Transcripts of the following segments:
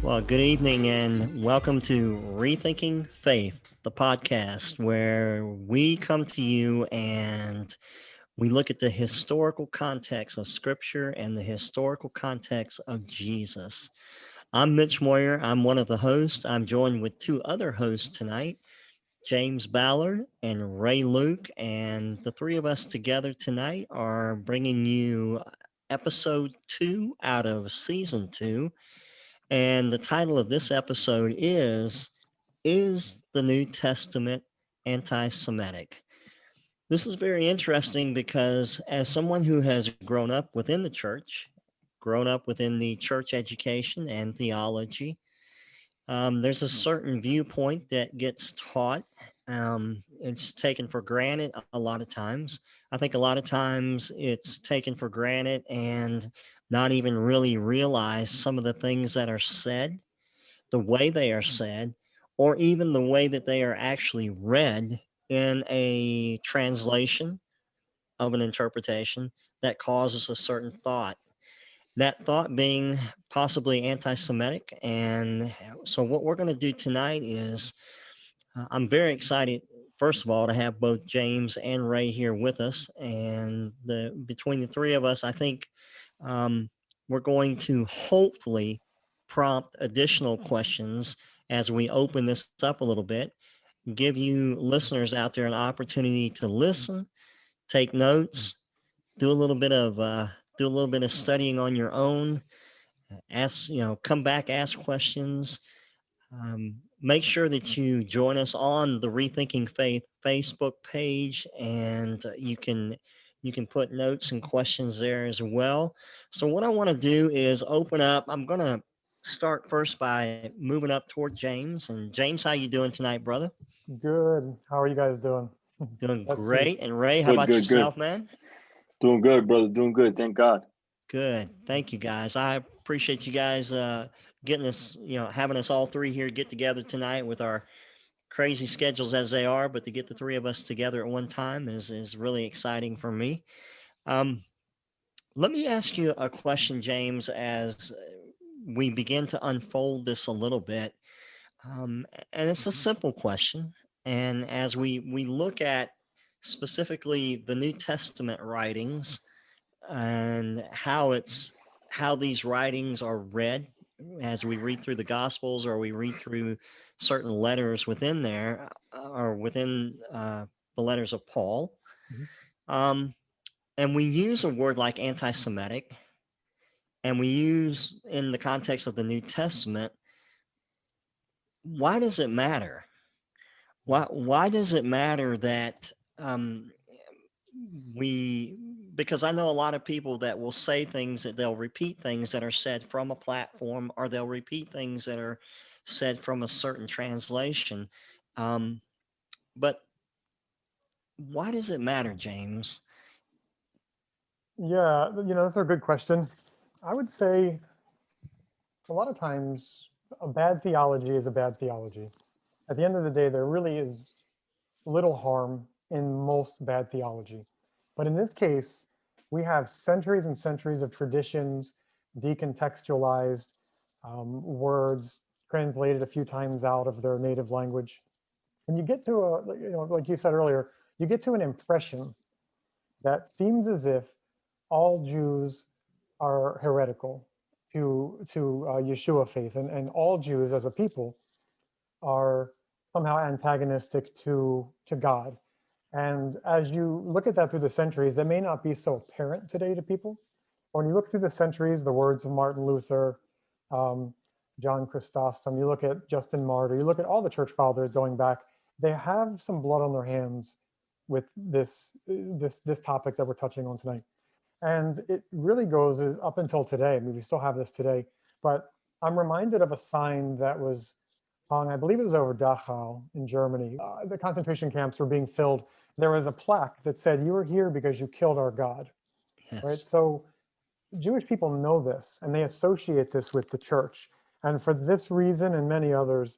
Well, good evening and welcome to Rethinking Faith, the podcast where we come to you and we look at the historical context of Scripture and the historical context of Jesus. I'm Mitch Moyer. I'm one of the hosts. I'm joined with two other hosts tonight, James Ballard and Ray Luke. And the three of us together tonight are bringing you episode 2 out of season 2. And the title of this episode is the New Testament anti-Semitic? This is very interesting because as someone who has grown up within the church, grown up within the church education and theology, there's a certain viewpoint that gets taught. It's taken for granted a lot of times. I think a lot of times it's taken for granted and not even really realize some of the things that are said, the way they are said, or even the way that they are actually read in a translation of an interpretation that causes a certain thought. That thought being possibly anti Semitic. And so, what we're going to do tonight is I'm very excited, first of all, to have both James and Ray here with us. And between the three of us, I think um, we're going to hopefully prompt additional questions as we open this up a little bit, give you listeners out there an opportunity to listen, take notes, do a little bit of studying on your own, ask, come back, ask questions. Make sure that you join us on the Rethinking Faith Facebook page, and you can put notes and questions there as well. So what I want to do is open up. I'm going to start first by moving up toward James. And James, how you doing tonight, brother? Good. How are you guys doing? Doing Let's see. great. And Ray, how Good, about good, good. yourself, man? Doing good, brother. Doing good. Thank God. Good. Thank you, guys. I appreciate you guys getting us, having us all three here get together tonight with our crazy schedules as they are, but to get the three of us together at one time is really exciting for me. Um, Let me ask you a question, James, as we begin to unfold this a little bit. And it's a simple question. And as we look at specifically the New Testament writings and how these writings are read as we read through the Gospels or we read through certain letters within there or within the letters of Paul. Um, and we use a word like anti Semitic, and we use in the context of the New Testament. Why does it matter? Why does it matter that um, we, because I know a lot of people that will say things that they'll repeat things that are said from a platform, or they'll repeat things that are said from a certain translation. Um, but why does it matter, James? Yeah, that's a good question. I would say a lot of times a bad theology is a bad theology. At the end of the day, there really is little harm in most bad theology. But in this case, we have centuries and centuries of traditions, decontextualized words translated a few times out of their native language. And you get to like you said earlier, you get to an impression that seems as if all Jews are heretical to Yeshua faith, and all Jews as a people are somehow antagonistic to God. And as you look at that through the centuries, that may not be so apparent today to people. When you look through the centuries, the words of Martin Luther, um, John Chrysostom, you look at Justin Martyr, you look at all the church fathers going back, they have some blood on their hands with this topic that we're touching on tonight. And it really goes up until today. I mean, we still have this today, but I'm reminded of a sign that was hung, I believe it was over Dachau in Germany. The concentration camps were being filled. There was a plaque that said, "You were here because you killed our God." Yes. Right? So Jewish people know this, and they associate this with the church. And for this reason and many others,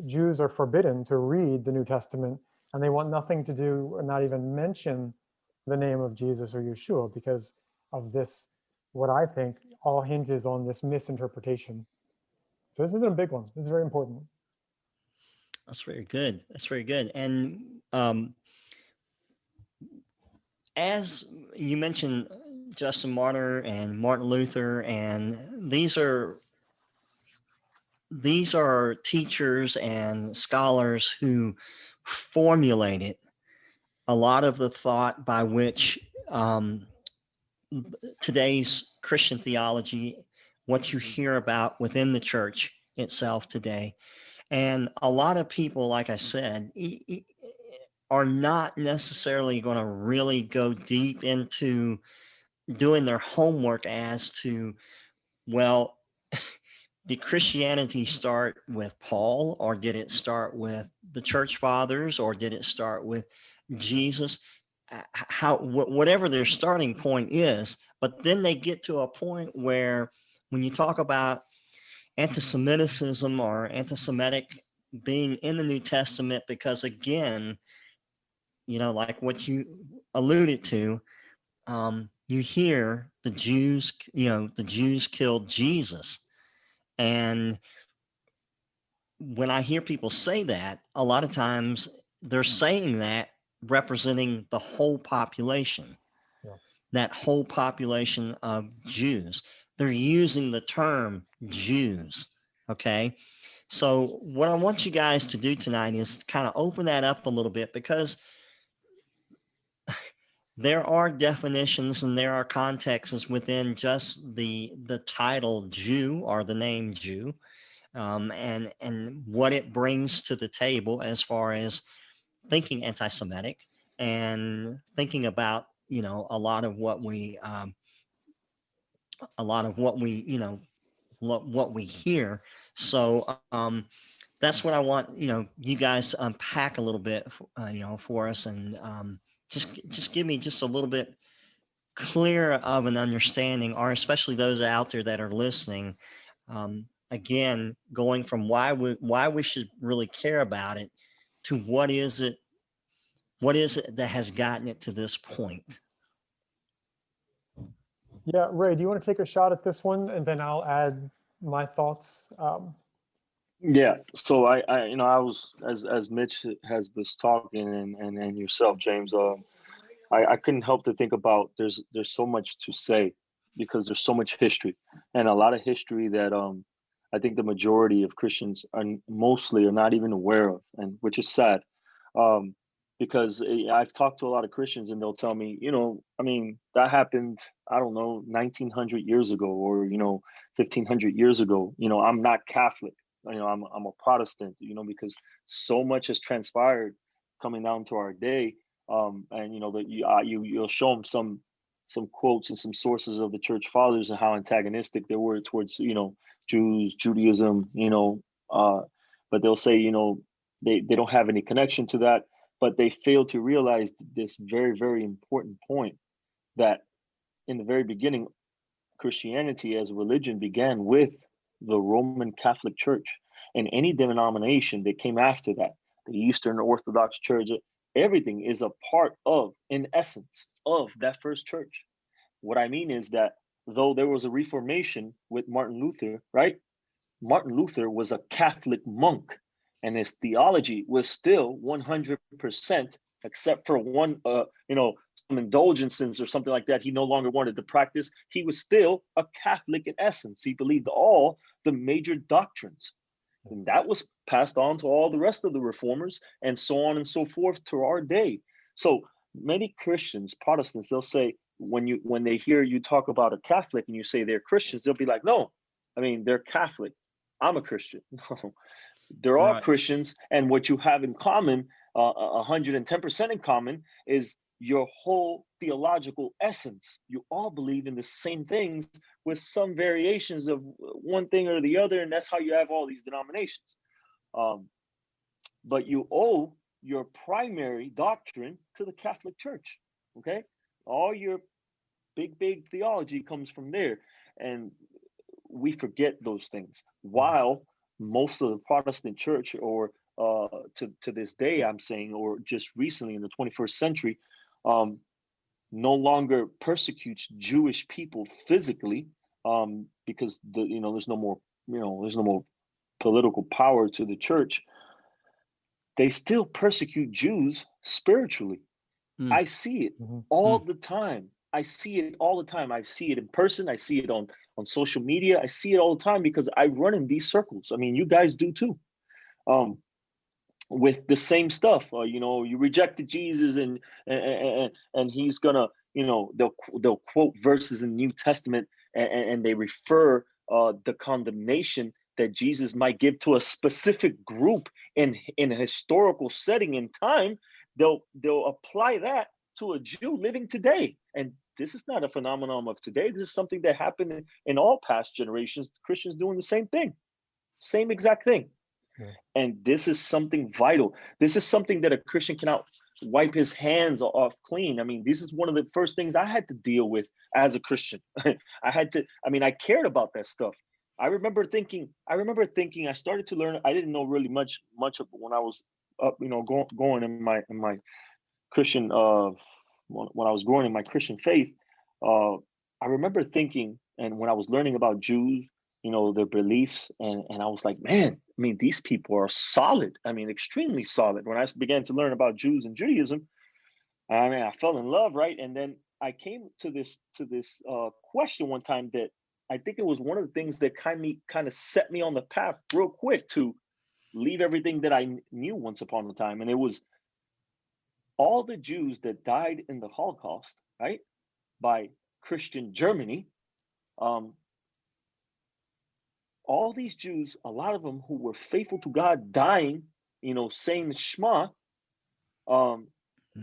Jews are forbidden to read the New Testament, and they want nothing to do or not even mention the name of Jesus or Yeshua because of this, what I think all hinges on this misinterpretation. So this is a big one. This is very important. That's very good. That's very good. And as you mentioned, Justin Martyr and Martin Luther, and these are teachers and scholars who formulated a lot of the thought by which today's Christian theology, what you hear about within the church itself today. And a lot of people, like I said, are not necessarily going to really go deep into doing their homework as to, well, did Christianity start with Paul, or did it start with the church fathers, or did it start with Jesus? Whatever their starting point is, but then they get to a point where when you talk about anti-Semitism or anti-Semitic being in the New Testament, because again, like what you alluded to, you hear the Jews killed Jesus. And when I hear people say that, a lot of times they're saying that representing the whole population, Yeah. that whole population of Jews. They're using the term Jews. Okay. So what I want you guys to do tonight is kind of open that up a little bit, because there are definitions and there are contexts within just the title Jew or the name Jew, and what it brings to the table as far as thinking anti-Semitic and thinking about a lot of what we what we hear. So that's what I want you guys to unpack a little bit for us, and just give me just a little bit clearer of an understanding, or especially those out there that are listening. Again, going from why we should really care about it to what is it that has gotten it to this point. Yeah, Ray, do you want to take a shot at this one, and then I'll add my thoughts? Yeah. So I was, as Mitch was talking, and yourself, James. I couldn't help to think about there's so much to say, because there's so much history, and a lot of history that I think the majority of Christians are not even aware of, and which is sad. Um, because I've talked to a lot of Christians, and they'll tell me, I mean, that happened, I don't know, 1900 years ago, or 1500 years ago. I'm not Catholic. I'm a Protestant. Because so much has transpired coming down to our day. And that you'll show them some quotes and some sources of the church fathers and how antagonistic they were towards Jews, Judaism. But they'll say they don't have any connection to that, but they fail to realize this very, very important point, that in the very beginning, Christianity as a religion began with the Roman Catholic Church, and any denomination that came after that, the Eastern Orthodox Church, everything is a part of, in essence, of that first church. What I mean is that though there was a Reformation with Martin Luther, right? Martin Luther was a Catholic monk, and his theology was still 100%, except for one, some indulgences or something like that he no longer wanted to practice. He was still a Catholic in essence. He believed all the major doctrines. And that was passed on to all the rest of the reformers, and so on and so forth to our day. So many Christians, Protestants, they'll say, when they hear you talk about a Catholic and you say they're Christians, they'll be like, no, I mean, they're Catholic. I'm a Christian. They're all Right. Christians, and what you have in common, 110% in common, is your whole theological essence. You all believe in the same things with some variations of one thing or the other, and that's how you have all these denominations. But you owe your primary doctrine to the Catholic Church. Okay, all your big theology comes from there, and we forget those things. While most of the Protestant church, or to this day, I'm saying, or just recently in the 21st century, no longer persecutes Jewish people physically, because there's no more political power to the church, they still persecute Jews spiritually. Mm. I see it all the time. I see it all the time. I see it in person. I see it on social media. I see it all the time because I run in these circles. I mean, you guys do too. With the same stuff, you know, you rejected Jesus, and he's gonna, you know, they'll quote verses in the New Testament, and they refer the condemnation that Jesus might give to a specific group in a historical setting in time. They'll apply that to a Jew living today, and this is not a phenomenon of today. This is something that happened in all past generations. Christians doing the same thing, same exact thing. Yeah. And this is something vital. This is something that a Christian cannot wipe his hands off clean. I mean, this is one of the first things I had to deal with as a Christian. I cared about that stuff. I remember thinking, I started to learn. I didn't know really much of when I was up, you know, going in my Christian, when I was growing in my Christian faith. I remember thinking, and when I was learning about Jews, you know, their beliefs, and I was like, man, I mean, these people are solid. I mean, extremely solid. When I began to learn about Jews and Judaism, I mean, I fell in love, right? And then I came to this question one time that I think it was one of the things that kind of set me on the path real quick to leave everything that I knew once upon a time. And it was all the Jews that died in the Holocaust, right, by Christian Germany. All these Jews, a lot of them who were faithful to God, dying, you know, saying Shema,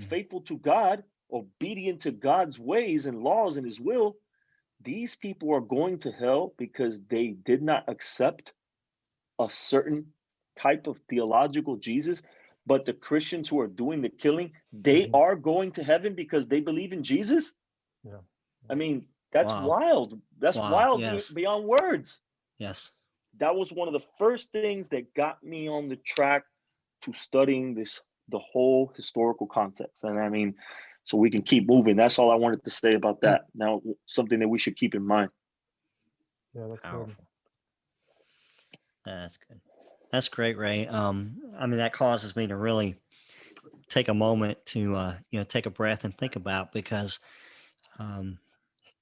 faithful to God, obedient to God's ways and laws and his will, these people are going to hell because they did not accept a certain type of theological Jesus. But the Christians who are doing the killing, they are going to heaven because they believe in Jesus. Yeah. I mean, that's Wow. wild. That's Wow. wild Yes. beyond words. Yes. That was one of the first things that got me on the track to studying the whole historical context. And I mean, so we can keep moving. That's all I wanted to say about that. Now, something that we should keep in mind. Yeah, that's Powerful. good. That's good. That's great, Ray. I mean, that causes me to really take a moment to, you know, take a breath and think about, because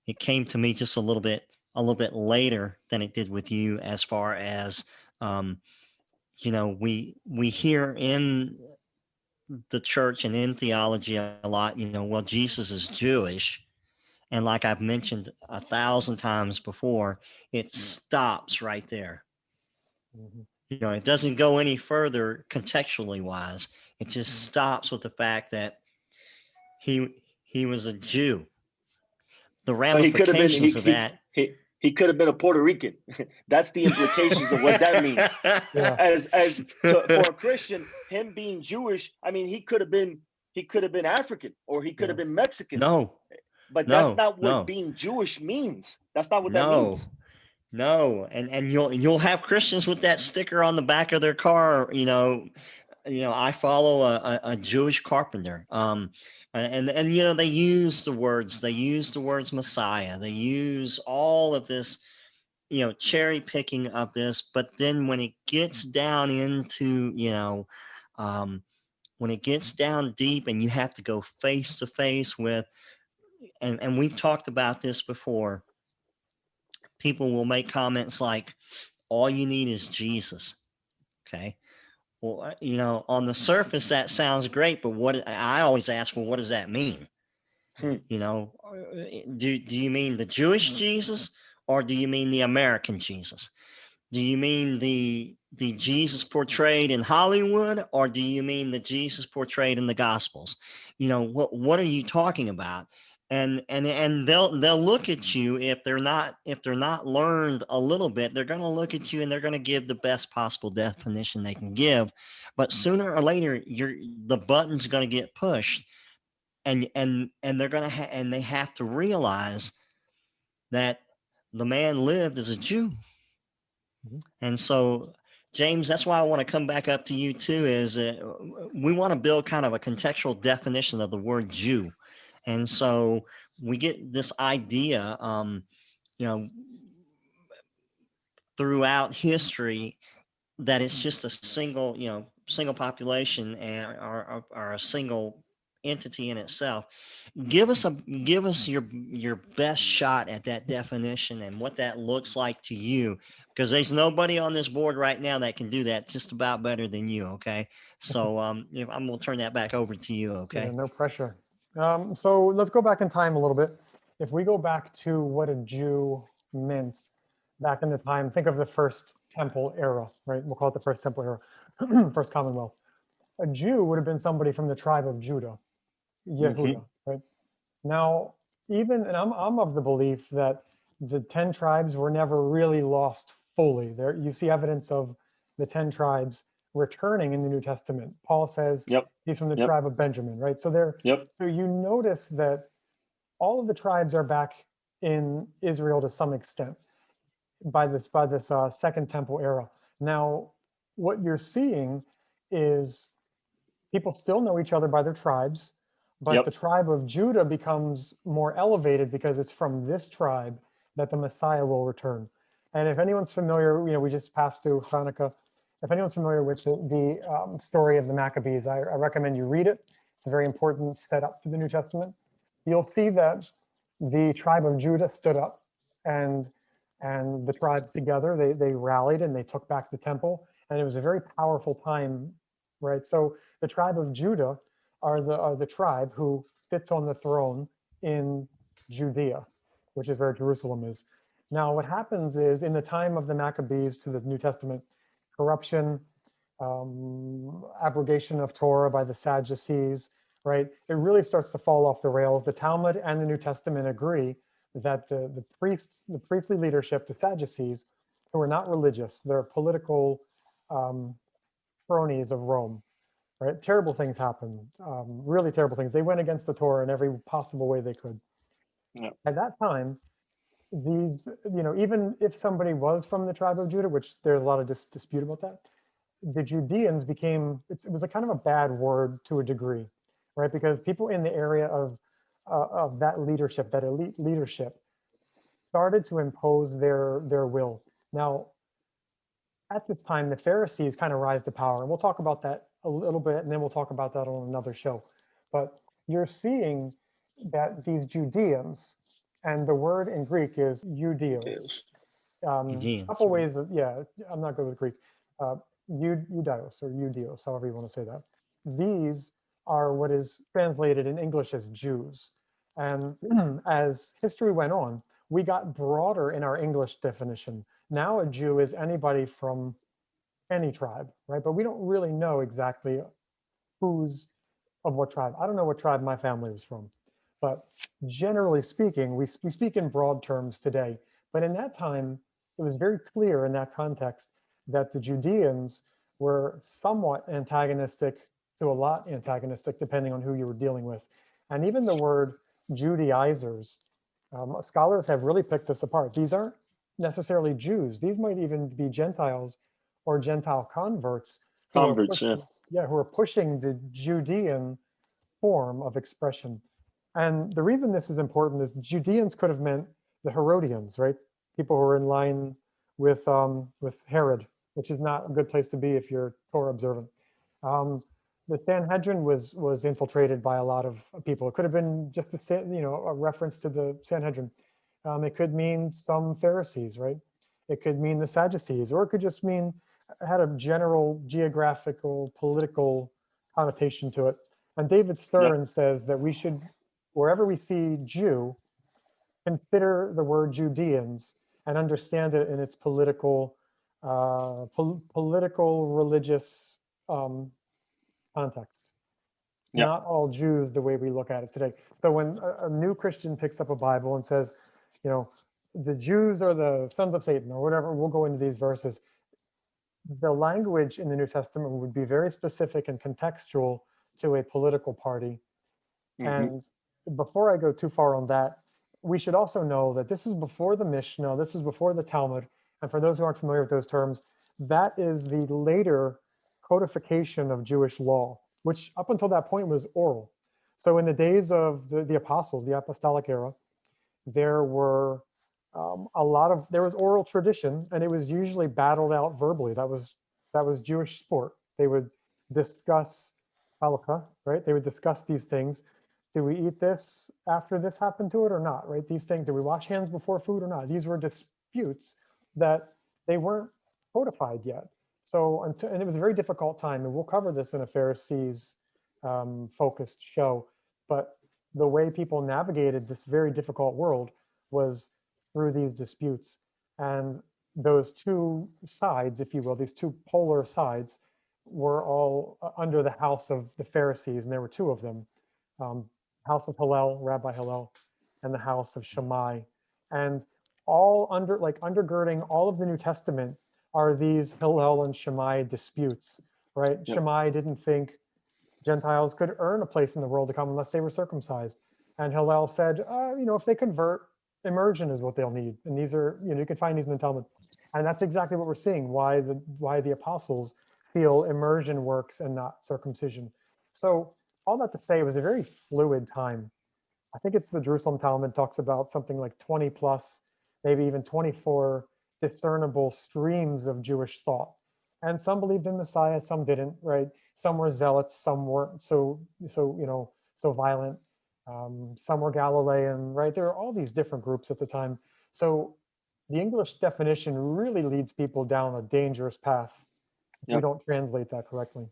it came to me just a little bit later than it did with you, as far as, you know, we hear in the church and in theology a lot, you know, well, Jesus is Jewish. And like I've mentioned 1,000 times before, it stops right there. You know, it doesn't go any further contextually wise. It just stops with the fact that he was a Jew. The He could have been ramifications of that. he could have been a Puerto Rican. That's the implications of what that means. Yeah. For a Christian, him being Jewish, I mean, he could have been African, or he could have been Mexican. No. But No, that's not what no. being Jewish means. That's not what that No. means. No. And you'll have Christians with that sticker on the back of their car, you know, I follow a Jewish carpenter. And you know, they use the words Messiah. They use all of this, you know, cherry picking of this. But then when it gets down into, you know, when it gets down deep and you have to go face to face with, and we've talked about this before, people will make comments like, all you need is Jesus. Okay. Well, you know, on the surface, that sounds great, but what I always ask, well, what does that mean? You know, do you mean the Jewish Jesus, or do you mean the American Jesus? Do you mean the Jesus portrayed in Hollywood, or do you mean the Jesus portrayed in the Gospels? You know, what are you talking about? And they'll look at you, if they're not learned a little bit, they're going to look at you and they're going to give the best possible definition they can give. But sooner or later, the button's going to get pushed, and they're going to and they have to realize that the man lived as a Jew. And so, James, that's why I want to come back up to you too, is we want to build kind of a contextual definition of the word Jew. And so we get this idea, you know, throughout history, that it's just a single, single population and or a single entity in itself. Give us your best shot at that definition and what that looks like to you, because there's nobody on this board right now that can do that just about better than you. Okay, so if I'm gonna turn that back over to you. Yeah, Okay. no pressure. So let's go back in time a little bit. If we go back to what a Jew meant back in the time, think of the first temple era, right? We'll call it the first temple era, first Commonwealth. A Jew would have been somebody from the tribe of Judah, Hmm. Yehuda, right? Now, and I'm of the belief that the 10 tribes were never really lost fully. There, you see evidence of the 10 tribes returning in the New Testament. Paul says Yep. he's from the Yep. tribe of Benjamin, right? So there, Yep. so you notice that all of the tribes are back in Israel to some extent by this Second Temple era. Now, what you're seeing is people still know each other by their tribes, but the Yep. tribe of Judah becomes more elevated because it's from this tribe that the Messiah will return. And if anyone's familiar, we just passed through Hanukkah. If anyone's familiar with the story of the Maccabees, I recommend you read it. It's a very important setup to the New Testament. You'll see that the tribe of Judah stood up, and the tribes together, they rallied and they took back the temple, and it was a very powerful time, right? So the tribe of Judah are the tribe who sits on the throne in Judea, which is where Jerusalem is. Now, what happens is in the time of the Maccabees to the New Testament, corruption, abrogation of Torah by the Sadducees, right? It really starts to fall off the rails. The Talmud and the New Testament agree that the priests, the priestly leadership, the Sadducees, who are not religious, they're political cronies of Rome, right? Terrible things happened, really terrible things. They went against the Torah in every possible way they could. Yep. At that time, these, even if somebody was from the tribe of Judah, which there's a lot of dispute about that, the Judeans it was a kind of a bad word to a degree, right? Because people in the area of that leadership, that elite leadership, started to impose their will. Now, at this time, the Pharisees kind of rise to power, and we'll talk about that a little bit, and then we'll talk about that on another show. But you're seeing that these Judeans, and the word in Greek is Judeos. Yes. Couple Judeans, right? ways of, yeah, I'm not good with Greek. Uh, Judios or Judios, however you want to say that. These are what is translated in English as Jews. And as history went on, we got broader in our English definition. Now a Jew is anybody from any tribe, right? But we don't really know exactly who's of what tribe. I don't know what tribe my family was from, but generally speaking, we speak in broad terms today. But in that time, it was very clear in that context that the Judeans were somewhat antagonistic to a lot antagonistic, depending on who you were dealing with. And even the word Judaizers, scholars have really picked this apart. These aren't necessarily Jews. These might even be Gentiles or Gentile converts who are Converts. Yeah. pushing, yeah, who are pushing the Judean form of expression. And the reason this is important is Judeans could have meant the Herodians, right? People who are in line with Herod, which is not a good place to be if you're Torah observant. The Sanhedrin was infiltrated by a lot of people. It could have been just a reference to the Sanhedrin. It could mean some Pharisees, right? It could mean the Sadducees, or it could just mean had a general geographical, political connotation to it. And David Yep. Stern says that we should, wherever we see Jew, consider the word Judeans and understand it in its political, political, religious context. Yep. Not all Jews the way we look at it today. So when a new Christian picks up a Bible and says, the Jews are the sons of Satan or whatever, we'll go into these verses. The language in the New Testament would be very specific and contextual to a political party. Hmm. And before I go too far on that, we should also know that this is before the Mishnah, this is before the Talmud. And for those who aren't familiar with those terms, that is the later codification of Jewish law, which up until that point was oral. So in the days of the apostles, the apostolic era, there were there was oral tradition, and it was usually battled out verbally. That was that was Jewish sport. They would discuss halakha, right? They would discuss these things. Do we eat this after this happened to it or not, right? These things, do we wash hands before food or not? These were disputes that they weren't codified yet. So, and it was a very difficult time, and we'll cover this in a Pharisees focused show, but the way people navigated this very difficult world was through these disputes. And those two sides, if you will, these two polar sides, were all under the house of the Pharisees, and there were two of them, house of Hillel, Rabbi Hillel, and the house of Shammai. And all undergirding all of the New Testament are these Hillel and Shammai disputes, right? Yep. Shammai didn't think Gentiles could earn a place in the world to come unless they were circumcised. And Hillel said, if they convert, immersion is what they'll need. And these are, you can find these in the Talmud. And that's exactly what we're seeing, why the apostles feel immersion works and not circumcision. So all that to say, it was a very fluid time. I think it's the Jerusalem Talmud talks about something like 20 plus, maybe even 24 discernible streams of Jewish thought. And some believed in Messiah, some didn't, right? Some were zealots, some weren't so violent. Some were Galilean, right? There are all these different groups at the time. So the English definition really leads people down a dangerous path if we Yep. don't translate that correctly.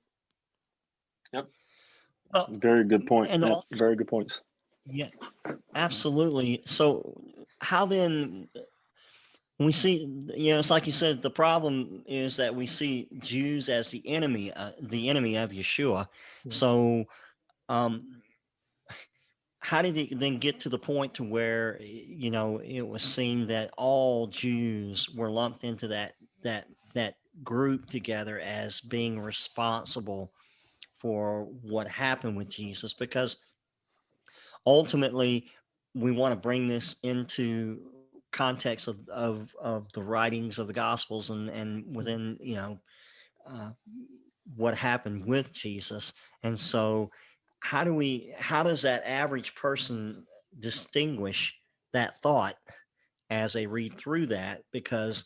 Yep. Well, Very good point. and Yep. Very good points. yeah, absolutely. So how then we see, it's like you said, the problem is that we see Jews as the enemy of Yeshua. Yeah. So how did it then get to the point to where, it was seen that all Jews were lumped into that group together as being responsible for what happened with Jesus? Because ultimately we want to bring this into context of the writings of the Gospels and within what happened with Jesus. And so how does that average person distinguish that thought as they read through that? Because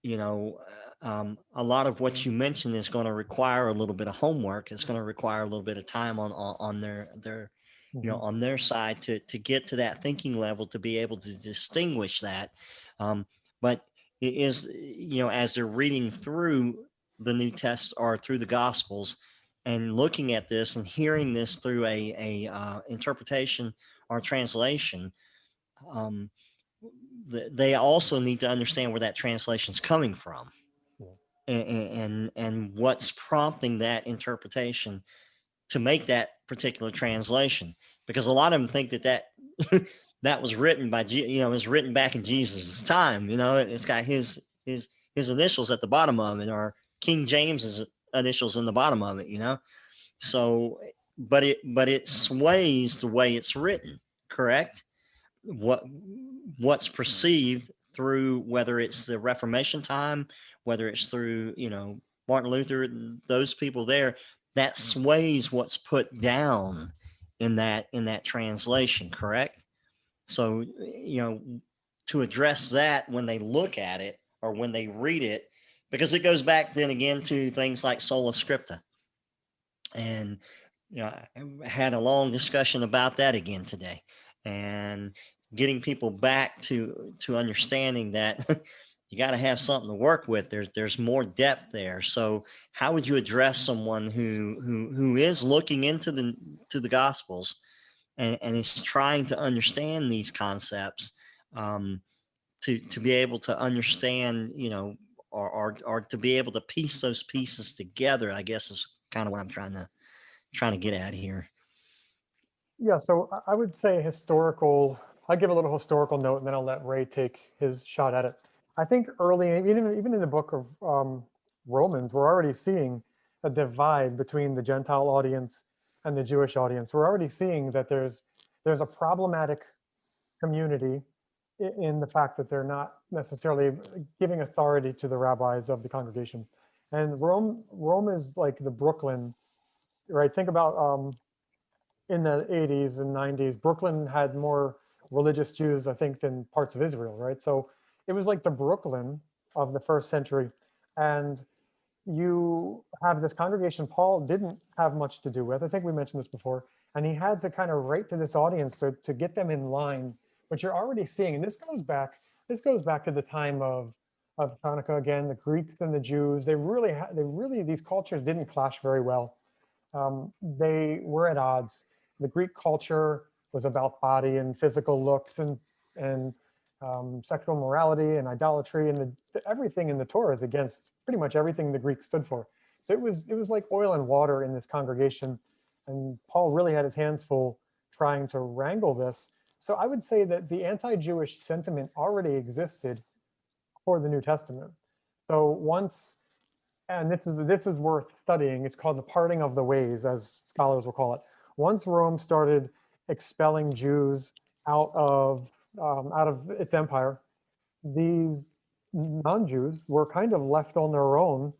a lot of what you mentioned is going to require a little bit of homework. It's going to require a little bit of time on their on their side to get to that thinking level, to be able to distinguish that. But it is, as they're reading through the New Testament or through the Gospels and looking at this and hearing this through a interpretation or translation, they also need to understand where that translation is coming from, and what's prompting that interpretation to make that particular translation. Because a lot of them think that that was written by was written back in Jesus's time. It's got his initials at the bottom of it, or King James's initials in the bottom of it. So but it sways the way it's written, correct? What's perceived through, whether it's the Reformation time, whether it's through Martin Luther, those people there, that sways what's put down in that translation, correct? So to address that when they look at it or when they read it, because it goes back then again to things like sola scripta. And I had a long discussion about that again today, and getting people back to understanding that you got to have something to work with. There's more depth there. So how would you address someone who is looking into the Gospels and is trying to understand these concepts, to be able to understand, or to be able to piece those pieces together, I guess is kind of what I'm trying to get at here. Yeah, so I would say I'll give a little historical note, and then I'll let Ray take his shot at it. I think early, even in the book of Romans, we're already seeing a divide between the Gentile audience and the Jewish audience. We're already seeing that there's a problematic community in the fact that they're not necessarily giving authority to the rabbis of the congregation. And Rome is like the Brooklyn, right? Think about in the 80s and 90s, Brooklyn had more religious Jews, I think, than parts of Israel, right? So it was like the Brooklyn of the first century. And you have this congregation Paul didn't have much to do with. I think we mentioned this before. And he had to kind of write to this audience to get them in line. But you're already seeing, and this goes back to the time of Hanukkah again, the Greeks and the Jews. They really, these cultures didn't clash very well. They were at odds. The Greek culture was about body and physical looks and sexual morality and idolatry, and everything in the Torah is against pretty much everything the Greeks stood for. So it was like oil and water in this congregation, and Paul really had his hands full trying to wrangle this. So I would say that the anti-Jewish sentiment already existed for the New Testament. So once, and this is worth studying, it's called the parting of the ways, as scholars will call it. Once Rome started expelling Jews out of its empire, these non-Jews were kind of left on their own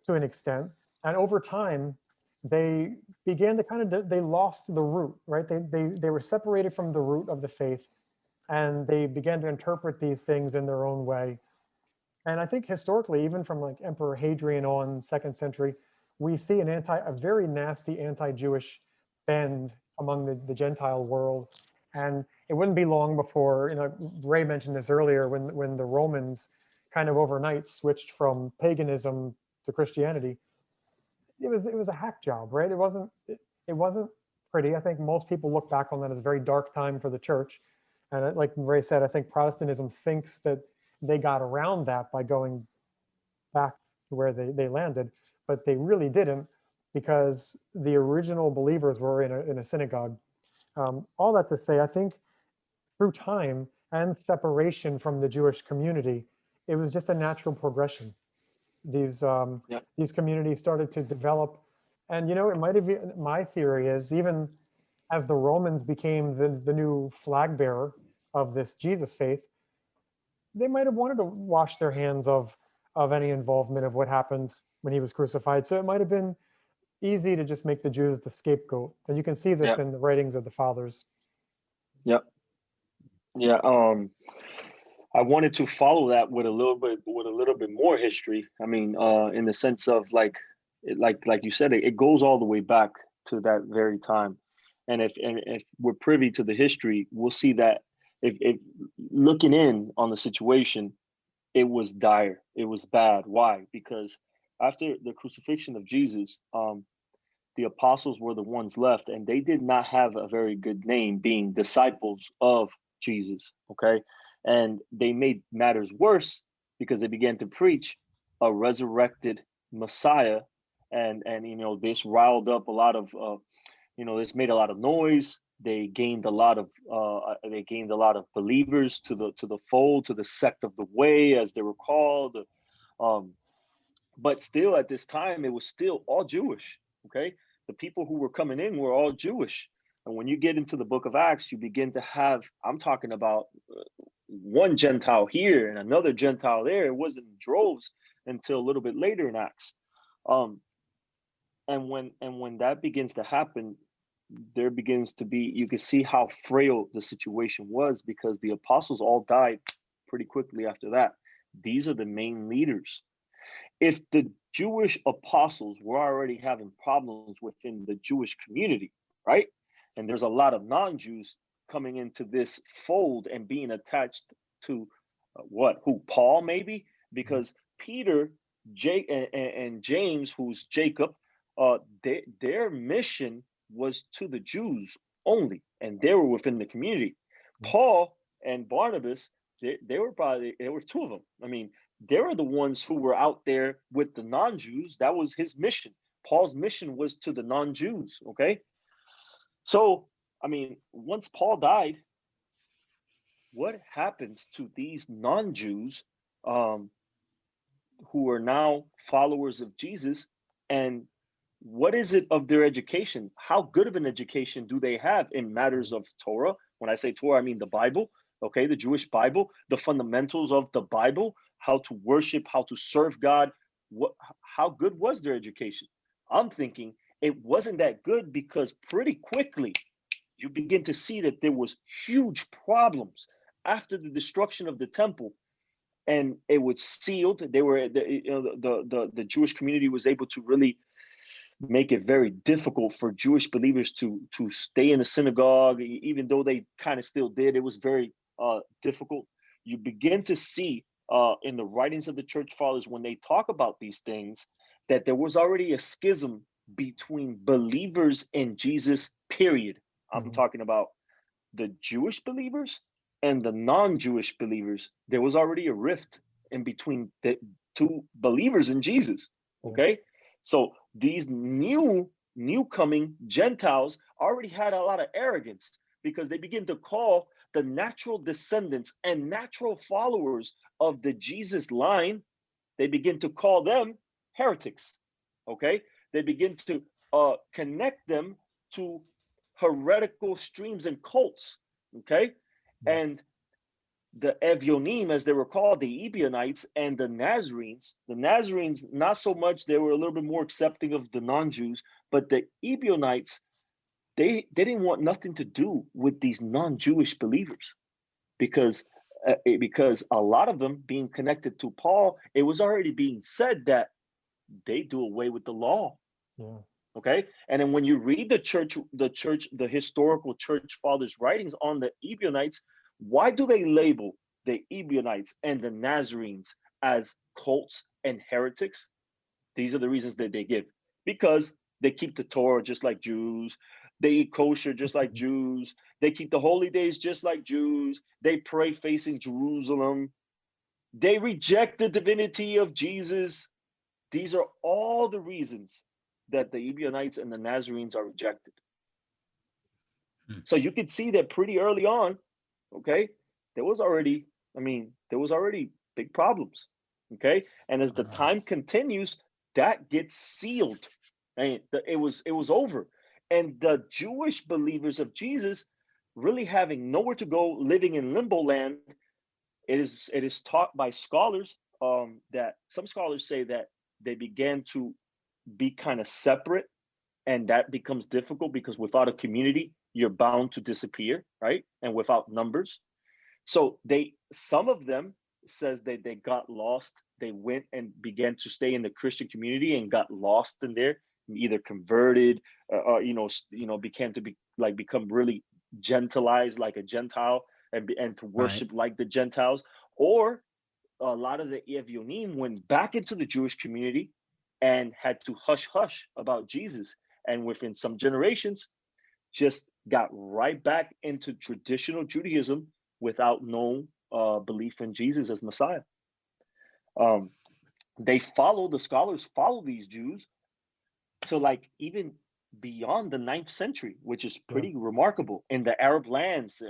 to an extent, and over time they began to they lost the root, right? They were separated from the root of the faith, and they began to interpret these things in their own way. And I think historically, even from like Emperor Hadrian on 2nd century, we see a very nasty anti-Jewish bend among the Gentile world. And it wouldn't be long before, Ray mentioned this earlier, when the Romans kind of overnight switched from paganism to Christianity. It was a hack job, right? It wasn't pretty. I think most people look back on that as a very dark time for the church. And like Ray said, I think Protestantism thinks that they got around that by going back to where they landed, but they really didn't, because the original believers were in a synagogue. All that to say, I think through time and separation from the Jewish community, it was just a natural progression. These communities started to develop, and it might have been, my theory is, even as the Romans became the new flag bearer of this Jesus faith, they might have wanted to wash their hands of any involvement of what happened when he was crucified. So it might have been easy to just make the Jews the scapegoat. And you can see this in the writings of the fathers. Yep. Yeah. I wanted to follow that with a little bit more history. I mean, in the sense of like you said, it goes all the way back to that very time. And if we're privy to the history, we'll see that if looking in on the situation, it was dire. It was bad. Why? Because after the crucifixion of Jesus, the apostles were the ones left, and they did not have a very good name, being disciples of Jesus. Okay. And they made matters worse because they began to preach a resurrected Messiah. And this riled up a lot of, this made a lot of noise. They gained a lot of believers to the fold, to the sect of the way, as they were called. But still, at this time, it was still all Jewish. Okay, the people who were coming in were all Jewish. And when you get into the book of Acts, you begin to have, I'm talking about one Gentile here and another Gentile there. It wasn't in droves until a little bit later in Acts. And when that begins to happen, there begins to be, you can see how frail the situation was, because the apostles all died pretty quickly after that. These are the main leaders. If the Jewish apostles were already having problems within the Jewish community, right? And there's a lot of non-Jews coming into this fold and being attached to Paul, maybe? Because Peter, Jake, and James, who's Jacob, their mission was to the Jews only, and they were within the community. Paul and Barnabas, there were two of them. I mean, they were the ones who were out there with the non-Jews. That was his mission. Paul's mission was to the non-Jews, okay? So, I mean, once Paul died, what happens to these non-Jews who are now followers of Jesus, and what is it of their education? How good of an education do they have in matters of Torah? When I say Torah, I mean the Bible, okay, the Jewish Bible, the fundamentals of the Bible, how to worship, how to serve God. How good was their education? I'm thinking it wasn't that good, because pretty quickly you begin to see that there was huge problems after the destruction of the temple. and it was sealed. They were the Jewish community was able to really make it very difficult for Jewish believers to stay in the synagogue, even though they kind of still did. It was very difficult. You begin to see in the writings of the church fathers, when they talk about these things, that there was already a schism between believers in Jesus, period. I'm talking about the Jewish believers and the non-Jewish believers. There was already a rift in between the two believers in Jesus. Okay. So these newcoming Gentiles already had a lot of arrogance, because they begin to call the natural descendants and natural followers of the Jesus line, they begin to call them heretics. Okay. They begin to connect them to heretical streams and cults. Okay. And the Evyonim, as they were called, the Ebionites and the Nazarenes, not so much, they were a little bit more accepting of the non-Jews, but the Ebionites, they didn't want nothing to do with these non-Jewish believers, because a lot of them being connected to Paul, it was already being said that they do away with the law. Yeah. Okay. And then when you read the historical church fathers' writings on the Ebionites, why do they label the Ebionites and the Nazarenes as cults and heretics? These are the reasons that they give. Because they keep the Torah just like Jews. They eat kosher just like Jews. They keep the holy days just like Jews. They pray facing Jerusalem. They reject the divinity of Jesus. These are all the reasons that the Ebionites and the Nazarenes are rejected. So you could see that pretty early on, okay, there was already big problems, okay? And as the time continues, that gets sealed. And it was over. And the Jewish believers of Jesus, really having nowhere to go, living in limbo land, it is taught by scholars that some scholars say that they began to be kind of separate, and that becomes difficult because without a community, you're bound to disappear, right? And without numbers. So some of them says that they got lost. They went and began to stay in the Christian community and got lost in there, either converted, or began to become really gentilized like a Gentile, and to worship like the Gentiles. Or a lot of the Evyonim went back into the Jewish community and had to hush hush about Jesus. And within some generations, just got right back into traditional Judaism without no belief in Jesus as Messiah. The scholars follow these Jews to even beyond the 9th century, which is pretty remarkable. In the Arab lands,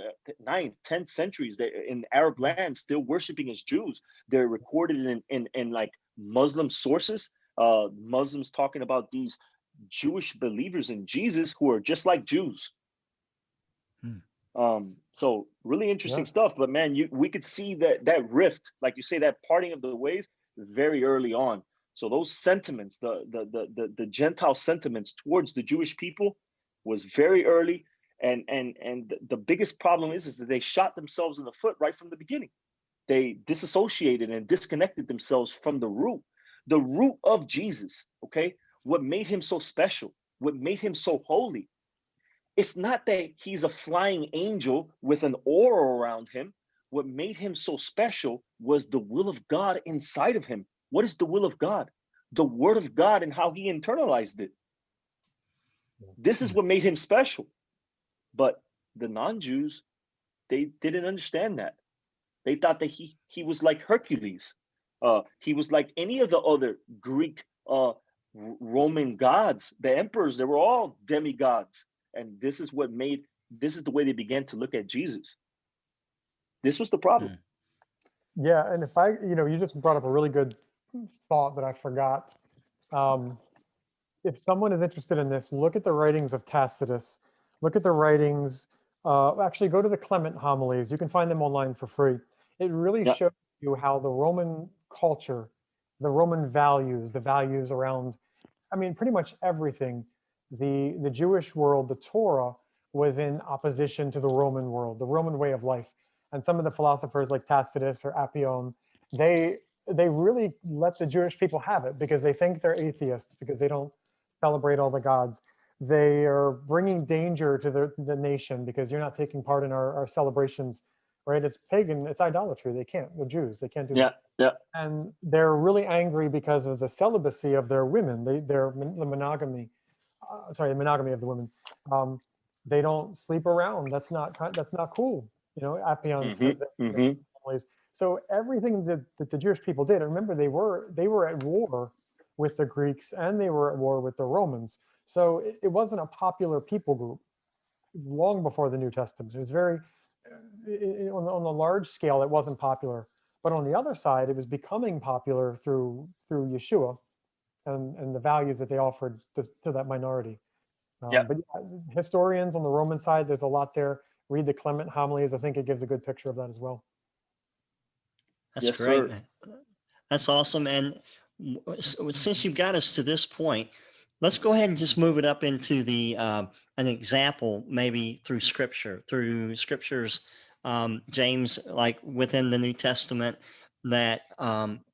9th, 10th centuries, in Arab lands, still worshiping as Jews. They're recorded in like Muslim sources, Muslims talking about these Jewish believers in Jesus who are just like Jews. So really interesting stuff. But man, we could see that rift, like you say, that parting of the ways very early on. So those sentiments, the Gentile sentiments towards the Jewish people, was very early. And the biggest problem is that they shot themselves in the foot right from the beginning. They disassociated and disconnected themselves from the root of Jesus. Okay, what made him so special, what made him so holy. It's not that he's a flying angel with an aura around him. What made him so special was the will of God inside of him. What is the will of God? The word of God and how he internalized it. This is what made him special. But the non-Jews, they didn't understand that. They thought that he was like Hercules. He was like any of the other Greek Roman gods. The emperors, they were all demigods. And this is the way they began to look at Jesus. This was the problem. Yeah, and you just brought up a really good thought that I forgot. If someone is interested in this, look at the writings of Tacitus. Look at the writings. Actually, go to the Clement homilies. You can find them online for free. It really shows you how the Roman culture, the Roman values, the values around, pretty much everything. The Jewish world, the Torah, was in opposition to the Roman world, the Roman way of life. And some of the philosophers like Tacitus or Appian, they really let the Jewish people have it because they think they're atheists, because they don't celebrate all the gods. They are bringing danger to the nation because you're not taking part in our celebrations, right? It's pagan, it's idolatry. They can't, the Jews, they can't do Yeah. that. Yeah. And they're really angry because of the celibacy of their women. The monogamy, the monogamy of the women. They don't sleep around. That's not cool. You know, Appian says that. So everything that the Jewish people did, remember they were at war with the Greeks and they were at war with the Romans. So it wasn't a popular people group long before the New Testament. It was very, on the large scale, it wasn't popular. But on the other side, it was becoming popular through Yeshua and the values that they offered to that minority. Yeah. But yeah, historians on the Roman side, there's a lot there. Read the Clement homilies. I think it gives a good picture of that as well. That's Yes, great, sir. man. That's awesome. And since you've got us to this point, let's go ahead and just move it up into the an example, maybe through scriptures, James, like within the New Testament, that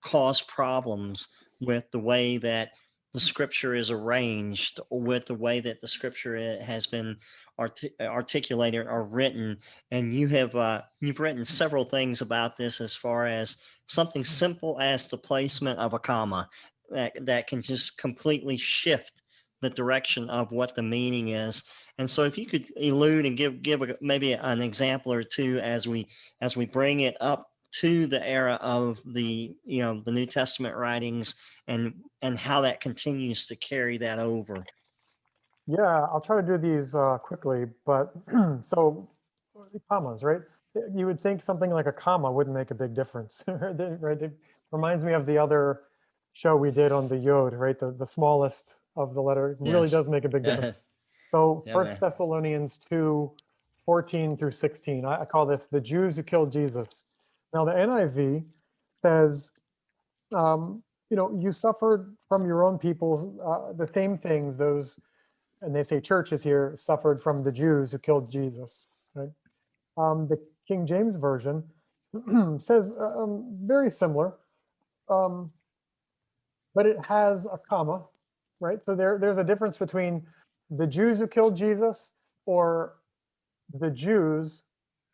cause problems with the way that the scripture is arranged, or with the way that the scripture has been articulated or written. And you've written several things about this, as far as something simple as the placement of a comma that can just completely shift the direction of what the meaning is. And so if you could elude and give maybe an example or two as we bring it up to the era of the New Testament writings, and how that continues to carry that over. Yeah, I'll try to do these quickly, but so commas, right? You would think something like a comma wouldn't make a big difference, right? It reminds me of the other show we did on the Yod, right? The smallest of the letter really Yes. does make a big difference. So Yeah, First man. Thessalonians 2:14 through 16. I call this the Jews who killed Jesus. Now the NIV says, you suffered from your own peoples the same things those, and they say churches here, suffered from the Jews who killed Jesus. Right? The King James Version says very similar, um, but it has a comma, right? So there's a difference between the Jews who killed Jesus or the Jews,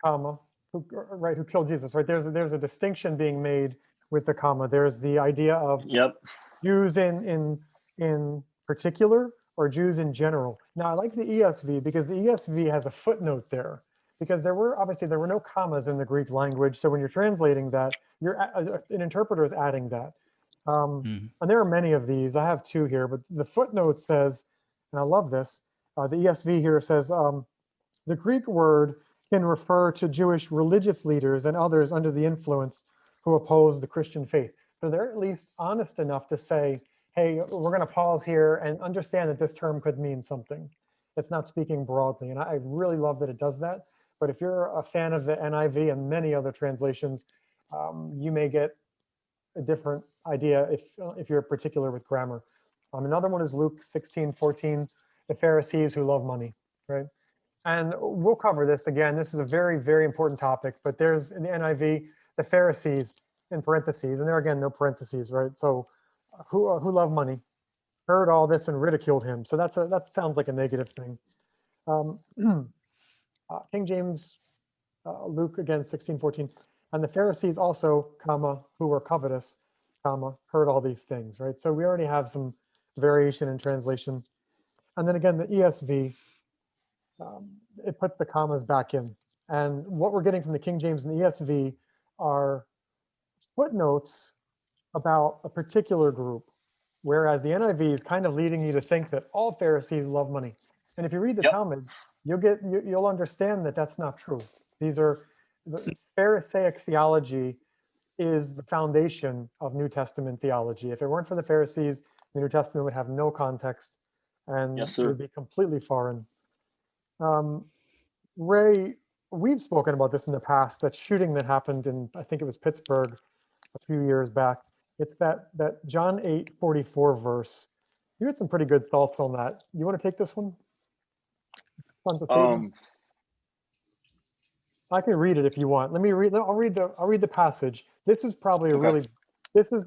comma, who killed Jesus, right? There's a distinction being made with the comma. There's the idea of Yep. Jews in particular or Jews in general. Now I like the ESV because the ESV has a footnote there, because there were no commas in the Greek language. So when you're translating that, an interpreter is adding that. Mhm. And there are many of these. I have two here, but the footnote says, and I love this, the ESV here says, the Greek word can refer to Jewish religious leaders and others under the influence who oppose the Christian faith. So they're at least honest enough to say, hey, we're going to pause here and understand that this term could mean something. It's not speaking broadly. And I really love that it does that. But if you're a fan of the NIV and many other translations, you may get a different idea if you're particular with grammar. Another one is Luke 16:14, the Pharisees who love money, right? And we'll cover this again. This is a very, very important topic, but there's in the NIV, the Pharisees in parentheses, and there again, no parentheses, right? So who love money, heard all this and ridiculed him. So that sounds like a negative thing. Um, King James, Luke again, 16:14, and the Pharisees also, comma, who were covetous, comma, heard all these things, right? So we already have some variation in translation. And then again, the ESV, it puts the commas back in. And what we're getting from the King James and the ESV are footnotes about a particular group, whereas the NIV is kind of leading you to think that all Pharisees love money. And if you read the Yep. Talmud, you'll understand that that's not true. These are the Pharisaic theology is the foundation of New Testament theology. If it weren't for the Pharisees, the New Testament would have no context and Yes, it sir. would be completely foreign. Ray, we've spoken about this in the past, that shooting that happened in, I think it was Pittsburgh a few years back. It's that John 8:44 verse. You had some pretty good thoughts on that. You want to take this one? It's fun to see them. I can read it if you want. Let me read. I'll read the passage. This is probably a Okay. really. This is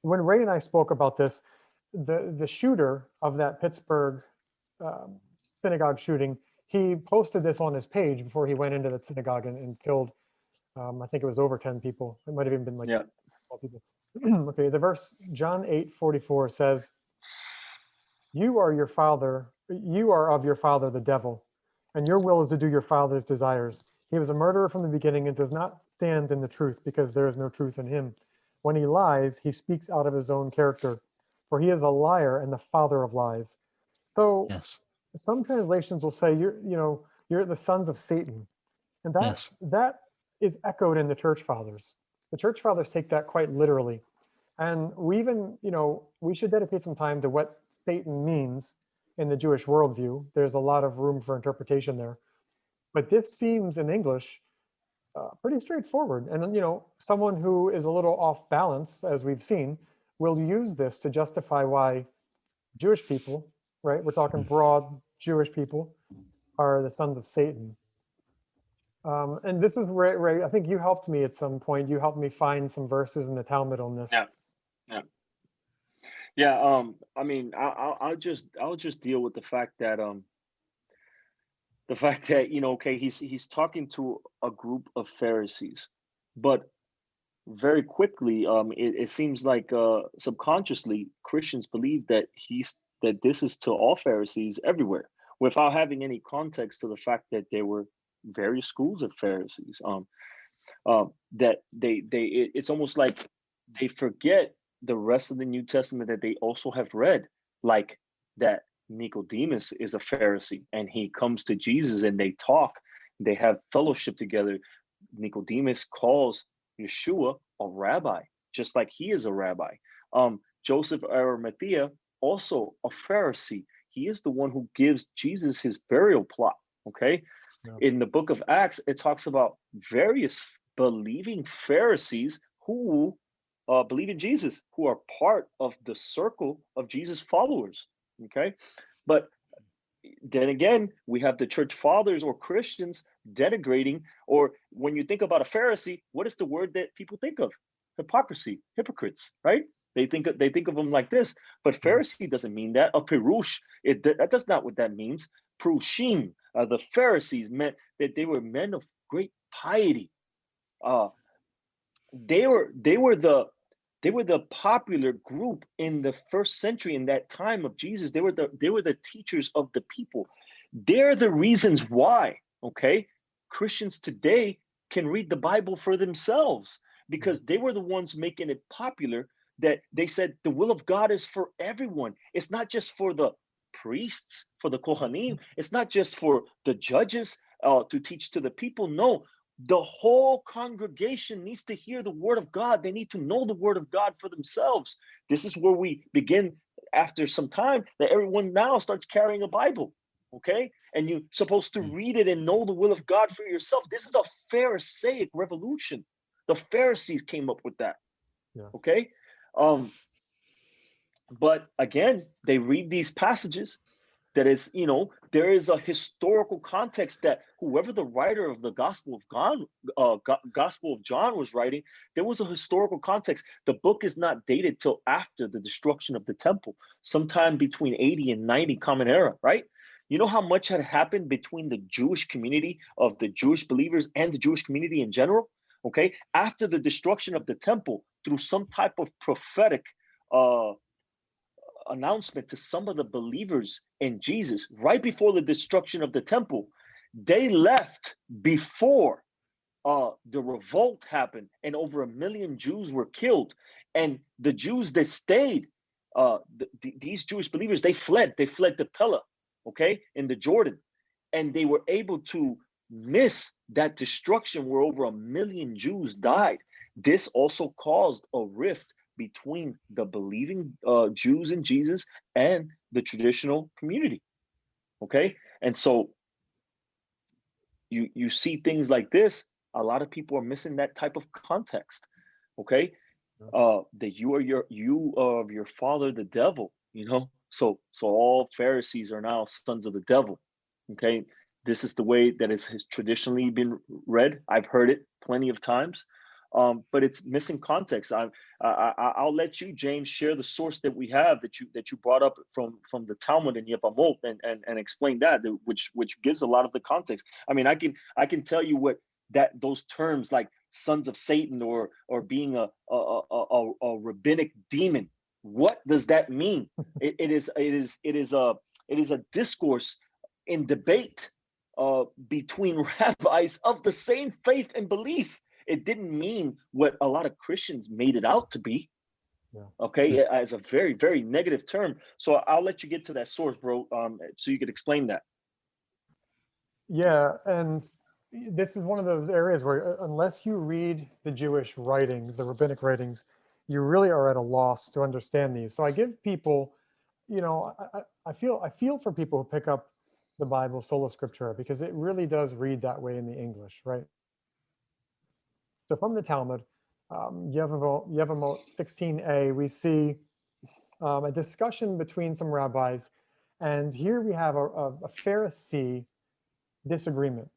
when Ray and I spoke about this. The shooter of that Pittsburgh synagogue shooting, he posted this on his page before he went into the synagogue and killed. I think it was over 10 people. It might have even been like Yeah. 12 people. Okay, the verse John 8:44 says, "You are your father. You are of your father, the devil, and your will is to do your father's desires. He was a murderer from the beginning and does not stand in the truth because there is no truth in him. When he lies, he speaks out of his own character, for he is a liar and the father of lies." So Yes. some translations will say you're the sons of Satan, and Yes. that is echoed in the church fathers. The church fathers take that quite literally, and we even we should dedicate some time to what Satan means in the Jewish worldview. There's a lot of room for interpretation there, but this seems in English pretty straightforward. And someone who is a little off balance, as we've seen, will use this to justify why Jewish people, right? We're talking broad Jewish people, are the sons of Satan. And this is where I think you helped me at some point. You helped me find some verses in the Talmud on this. Yeah. Yeah. Yeah. I mean, I'll just deal with the fact that okay, he's talking to a group of Pharisees, but very quickly, it seems like subconsciously Christians believe that this is to all Pharisees everywhere, without having any context to the fact that there were various schools of Pharisees. That it's almost like they forget the rest of the New Testament that they also have read, like that Nicodemus is a Pharisee and he comes to Jesus and they talk, they have fellowship together. Nicodemus calls Yeshua a rabbi, just like he is a rabbi. Joseph Arimathea, also a Pharisee. He is the one who gives Jesus his burial plot. Okay. Yeah. In the book of Acts, it talks about various believing Pharisees who believe in Jesus, who are part of the circle of Jesus' followers. Okay. But then again, we have the church fathers or Christians denigrating, or when you think about a Pharisee, what is the word that people think of? Hypocrisy, hypocrites, right? They think of them like this, but Pharisee doesn't mean that. A perush, that's not what that means. Prushim, the Pharisees meant that they were men of great piety. Uh, they were the popular group in the first century, in that time of Jesus. They were the teachers of the people. They're the reasons why, okay, Christians today can read the Bible for themselves, because they were the ones making it popular, that they said the will of God is for everyone. It's not just for the priests, for the Kohanim. It's not just for the judges to teach to the people. No, the whole congregation needs to hear the word of God. They need to know the word of God for themselves. This is where we begin, after some time, that everyone now starts carrying a Bible, okay? And you're supposed to read it and know the will of God for yourself. This is a Pharisaic revolution. The Pharisees came up with that, okay? But again, they read these passages. That is, there is a historical context that whoever the writer of the Gospel of John was writing, there was a historical context. The book is not dated till after the destruction of the temple, sometime between 80 and 90 Common Era, right? You know how much had happened between the Jewish community of the Jewish believers and the Jewish community in general, okay? After the destruction of the temple, through some type of prophetic announcement to some of the believers in Jesus right before the destruction of the temple, they left before the revolt happened and over 1 million Jews were killed. And the Jews that stayed, these Jewish believers, they fled to Pella, okay, in the Jordan. And they were able to miss that destruction where over 1 million Jews died. This also caused a rift between the believing Jews in Jesus and the traditional community. Okay. And so you see things like this. A lot of people are missing that type of context. Okay. That you are of your father, the devil, so all Pharisees are now sons of the devil. Okay. this is the way that it has traditionally been read. I've heard it plenty of times, but it's missing context. I'll let you, James, share the source that we have that you brought up from the Talmud and Yevamot, and explain that, which gives a lot of the context. I mean, I can tell you what that those terms like sons of Satan or being a rabbinic demon. What does that mean? It is a discourse in debate between rabbis of the same faith and belief. It didn't mean what a lot of Christians made it out to be. Yeah. Okay, as a very, very negative term. So I'll let you get to that source, bro, so you could explain that. Yeah, and this is one of those areas where unless you read the Jewish writings, the rabbinic writings, you really are at a loss to understand these. So I give people, I feel for people who pick up the Bible sola scriptura, because it really does read that way in the English, right? So from the Talmud, Yevamot 16a, we see a discussion between some rabbis, and here we have a Pharisee disagreement.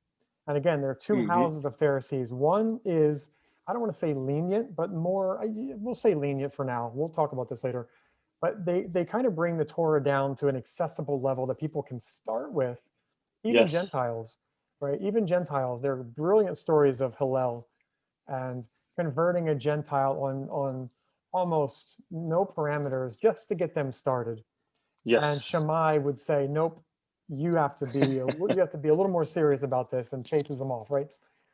And again, there are two houses of Pharisees. One is, I don't want to say lenient, but more, we'll say lenient for now. We'll talk about this later. But they kind of bring the Torah down to an accessible level that people can start with, even Yes. Gentiles, right? Even Gentiles. There are brilliant stories of Hillel and converting a Gentile on almost no parameters just to get them started. Yes. And Shammai would say, nope, you have to be a little more serious about this, and chases them off, right?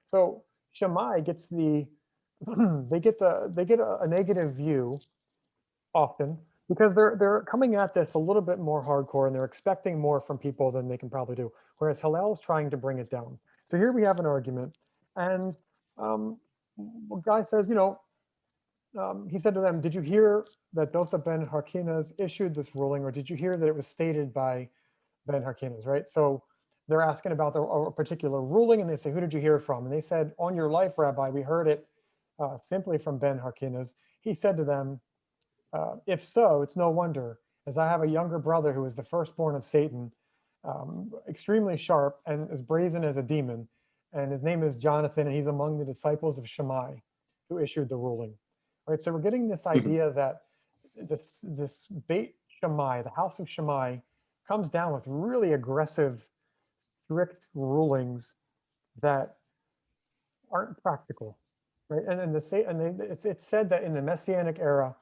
So Shammai gets they get a negative view often, because they're coming at this a little bit more hardcore, and they're expecting more from people than they can probably do. Whereas Hillel's trying to bring it down. So here we have an argument, and a guy says, he said to them, "Did you hear that Dosa ben Harkinas issued this ruling, or did you hear that it was stated by Ben Harkinas?" Right? So they're asking about a particular ruling, and they say, "Who did you hear from?" And they said, "On your life, Rabbi, we heard it simply from Ben Harkinas." He said to them, "If so, it's no wonder, as I have a younger brother who is the firstborn of Satan, extremely sharp and as brazen as a demon, and his name is Jonathan, and he's among the disciples of Shammai, who issued the ruling." Right? So we're getting this idea that this Beit Shammai, the house of Shammai, comes down with really aggressive, strict rulings that aren't practical, right? It's said that in the Messianic era,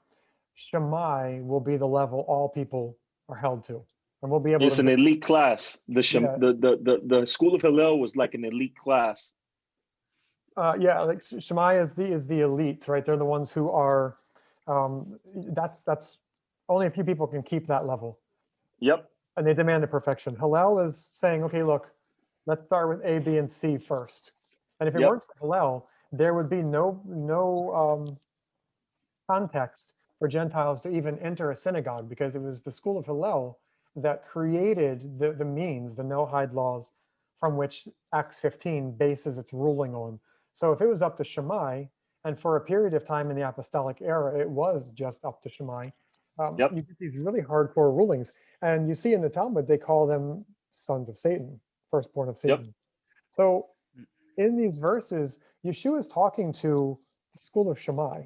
Shammai will be the level all people are held to, and we'll be able It's to. an elite class. The school of Hillel was like an elite class. Yeah, like Shammai is the elites, right? They're the ones who are. That's only a few people can keep that level. Yep. And they demand the perfection. Hillel is saying, okay, look, let's start with A, B, and C first. And if it weren't for Hillel, there would be no context for Gentiles to even enter a synagogue, because it was the school of Hillel that created the means, the Noahide laws, from which Acts 15 bases its ruling on. So if it was up to Shammai, and for a period of time in the apostolic era, it was just up to Shammai, you get these really hardcore rulings. And you see in the Talmud, they call them sons of Satan, firstborn of Satan. Yep. So in these verses, Yeshua is talking to the school of Shammai,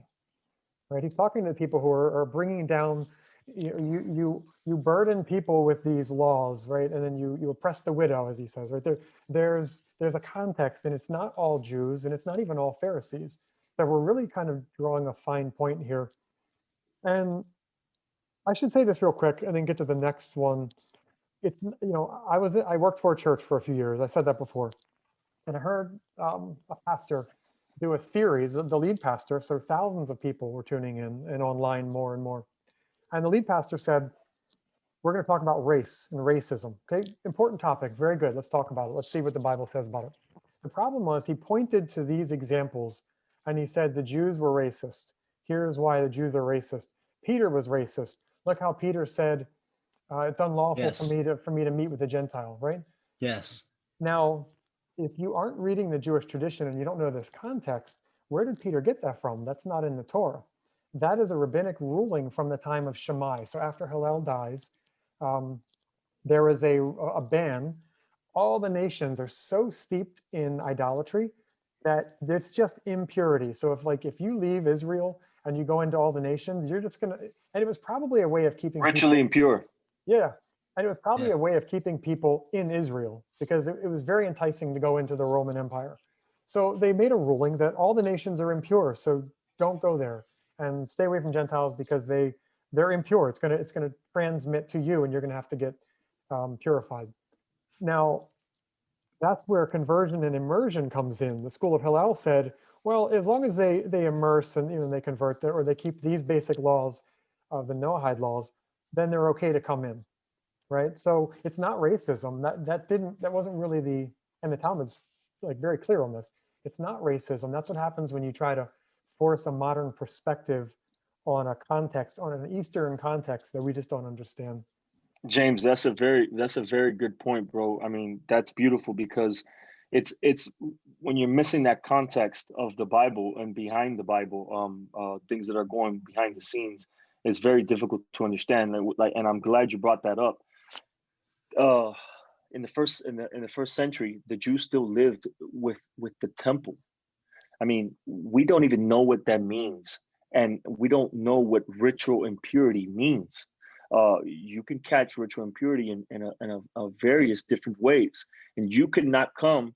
right? He's talking to people who are bringing down, you burden people with these laws, right? And then you oppress the widow, as he says, right? There's a context, and it's not all Jews, and it's not even all Pharisees. So we're really kind of drawing a fine point here. And I should say this real quick and then get to the next one. It's, I worked for a church for a few years. I said that before. And I heard a pastor do a series, the lead pastor, so thousands of people were tuning in and online more and more. And the lead pastor said, we're going to talk about race and racism. Okay, important topic, very good. Let's talk about it. Let's see what the Bible says about it. The problem was he pointed to these examples and he said the Jews were racist. Here's why the Jews are racist. Peter was racist. Look how Peter said, it's unlawful for me to meet with a Gentile, right? Yes. Now, if you aren't reading the Jewish tradition and you don't know this context, where did Peter get that from? That's not in the Torah. That is a rabbinic ruling from the time of Shammai. So after Hillel dies, there is a ban all the nations are so steeped in idolatry that it's just impurity. So if you leave Israel and you go into all the nations, you're just gonna, and it was probably a way of keeping people, Ritually impure. yeah, and it was probably Yeah. a way of keeping people in Israel because it was very enticing to go into the Roman Empire. So they made a ruling that all the nations are impure, so don't go there and stay away from Gentiles because they're impure. It's gonna transmit to you, and you're gonna have to get purified. Now, that's where conversion and immersion comes in. The School of Hillel said, well, as long as they immerse and they convert or they keep these basic laws of the Noahide laws, then they're okay to come in, right? So it's not racism. That wasn't really and the Talmud's like very clear on this. It's not racism. That's what happens when you try to force a modern perspective on a context, on an Eastern context that we just don't understand. James, that's a very good point, bro. I mean, that's beautiful because it's when you're missing that context of the Bible and behind the Bible, things that are going behind the scenes, it's very difficult to understand. And I'm glad you brought that up. In the first century, the Jews still lived with the temple. I mean, we don't even know what that means, and we don't know what ritual impurity means. You can catch ritual impurity in a various different ways, and you could not come.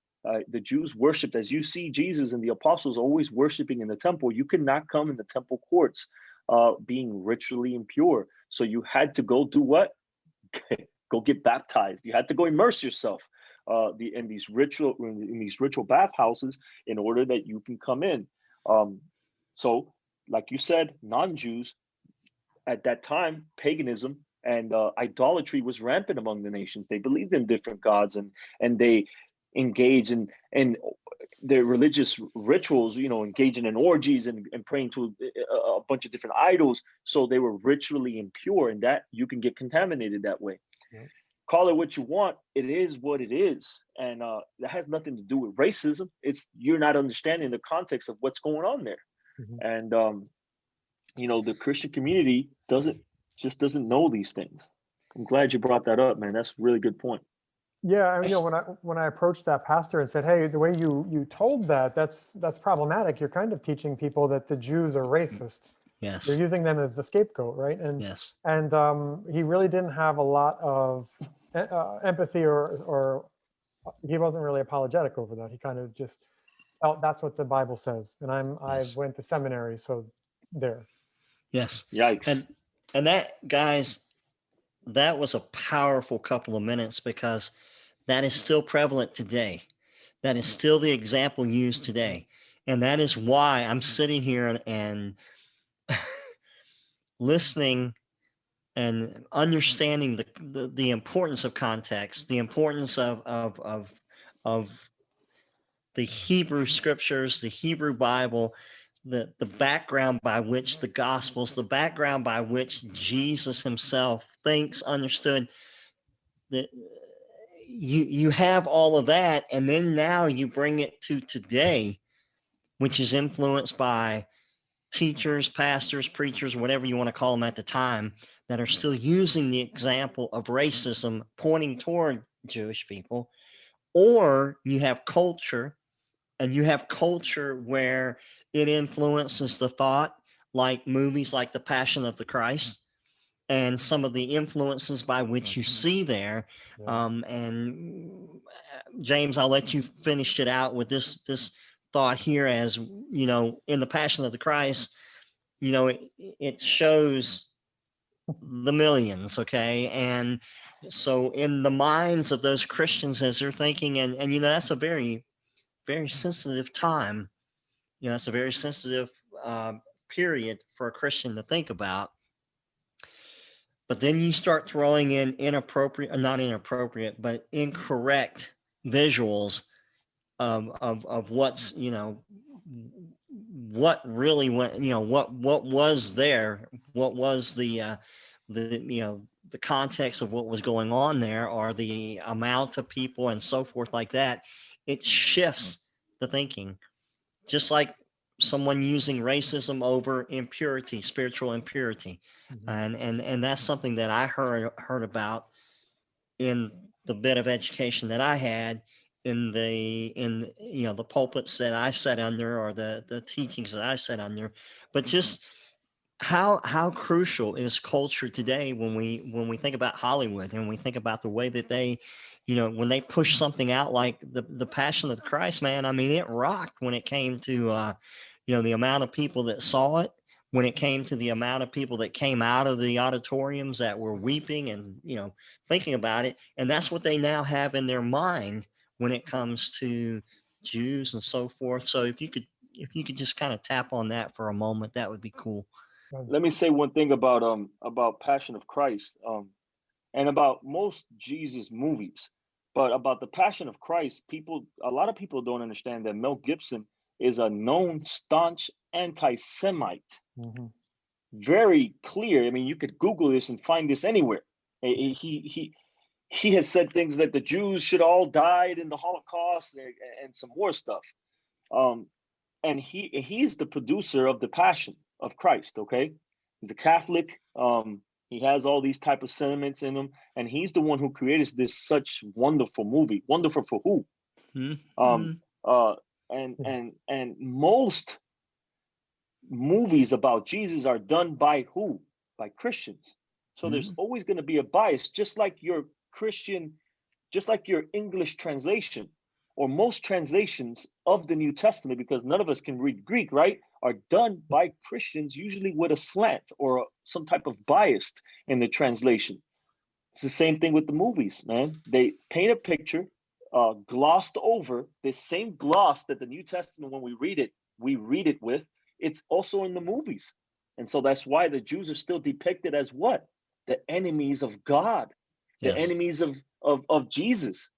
The Jews worshipped, as you see Jesus and the apostles always worshiping in the temple. You could not come in the temple courts being ritually impure. So you had to go do what? Go get baptized. You had to go immerse yourself in these ritual bathhouses in order that you can come in. So, like you said, non-Jews at that time, paganism and idolatry was rampant among the nations. They believed in different gods and they engaged in their religious rituals, engaging in orgies and praying to a bunch of different idols. So they were ritually impure, and that you can get contaminated that way. Yeah. Call it what you want. It is what it is, and that has nothing to do with racism. It's you're not understanding the context of what's going on there, Mhm. and the Christian community doesn't know these things. I'm glad you brought that up, man. That's a really good point. Yeah, I mean, when I approached that pastor and said, "Hey, the way you told that's problematic. You're kind of teaching people that the Jews are racist. You're Yes. using them as the scapegoat, right?" Yes. And he really didn't have a lot of empathy or he wasn't really apologetic over that. He kind of just felt that's what the Bible says, and I Yes. went to seminary, so there. Yes. Yikes. And that, guys, that was a powerful couple of minutes because that is still prevalent today. That is still the example used today. And that is why I'm sitting here and listening and understanding the importance of context, the importance of the Hebrew scriptures, the Hebrew Bible, the background by which the Gospels, the background by which Jesus himself thinks, understood. That you have all of that, and then now you bring it to today, which is influenced by teachers, pastors, preachers, whatever you want to call them at the time, that are still using the example of racism pointing toward Jewish people. Or you have culture, and you have culture where it influences the thought, like movies like The Passion of the Christ and some of the influences by which you see there. Yeah. And James, I'll let you finish it out with this thought here. As in The Passion of the Christ, it shows the millions, okay? And so in the minds of those Christians as they're thinking, and that's a very, very sensitive time. It's a very sensitive uh, period for a Christian to think about. But then you start throwing in not inappropriate, but incorrect visuals of what's, what really went, what was there, what was the context of what was going on there, or the amount of people and so forth like that. It shifts the thinking, just like someone using racism over impurity, spiritual impurity. Mhm. And that's something that I heard about in the bit of education that I had in the pulpits that I sat under, or the teachings that I sat under, but just how crucial is culture today when we think about Hollywood and we think about the way that they, when they push something out like the Passion of the Christ, man. I mean, it rocked when it came to the amount of people that saw it, when it came to the amount of people that came out of the auditoriums that were weeping and thinking about it, and that's what they now have in their mind when it comes to Jews and so forth. So if you could just kind of tap on that for a moment, that would be cool. Let me say one thing about Passion of Christ, and about most Jesus movies, but about the Passion of Christ, a lot of people don't understand that Mel Gibson is a known staunch anti-Semite. Mm-hmm. Very clear. I mean, you could Google this and find this anywhere. He has said things that the Jews should all died in the Holocaust and some more stuff. And he is the producer of the Passion of Christ. Okay, he's a Catholic. He has all these type of sentiments in him, and he's the one who created this such wonderful movie. Wonderful for who? Mm-hmm. And most movies about Jesus are done by who? By Christians. So there's always going to be a bias, just like your Christian, just like your English translation, or most translations of the New Testament, because none of us can read Greek, right, are done by Christians, usually with a slant or some type of bias in the translation. It's the same thing with the movies, man. They paint a picture, glossed over, the same gloss that the New Testament, when we read it with, it's also in the movies. And so that's why the Jews are still depicted as what? The enemies of God, the enemies of Jesus.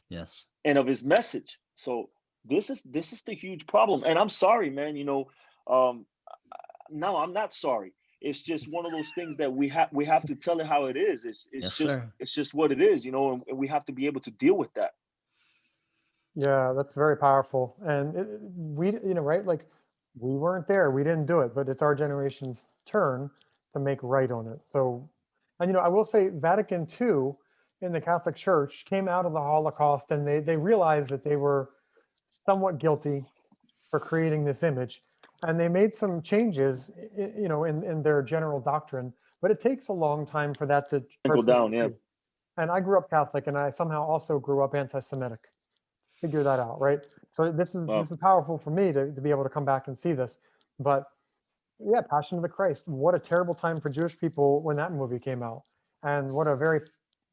Yes. And of his message. So this is the huge problem. And I'm sorry, man, no, I'm not sorry. It's just one of those things that we have to tell it how it is. It's just what it is, and we have to be able to deal with that. Yeah, that's very powerful. And we, right? Like, we weren't there, we didn't do it, but it's our generation's turn to make right on it. So, and I will say Vatican II in the Catholic Church came out of the Holocaust, and they realized that they were somewhat guilty for creating this image, and they made some changes, in their general doctrine. But it takes a long time for that to Go down, yeah. And I grew up Catholic, and I somehow also grew up anti-Semitic. Figure that out, right? So this is powerful for me to be able to come back and see this. But yeah, Passion of the Christ, what a terrible time for Jewish people when that movie came out, and what a very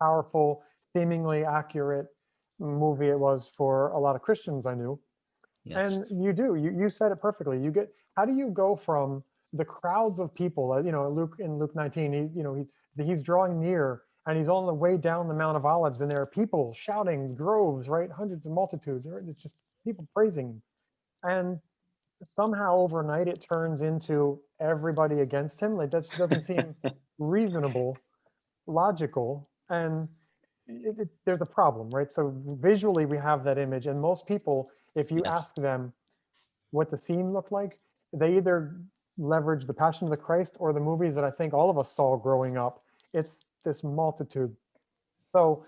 powerful, seemingly accurate movie it was for a lot of Christians I knew. Yes. And you said it perfectly. How do you go from the crowds of people, in Luke 19, he's drawing near, and he's on the way down the Mount of Olives, and there are people shouting, droves, right? Hundreds of multitudes. It's just people praising him. And somehow overnight it turns into everybody against him. Like, that doesn't seem reasonable, logical, and there's a problem, right? So visually we have that image, and most people, if you ask them what the scene looked like, they either leverage the Passion of the Christ or the movies that I think all of us saw growing up. It's this multitude. So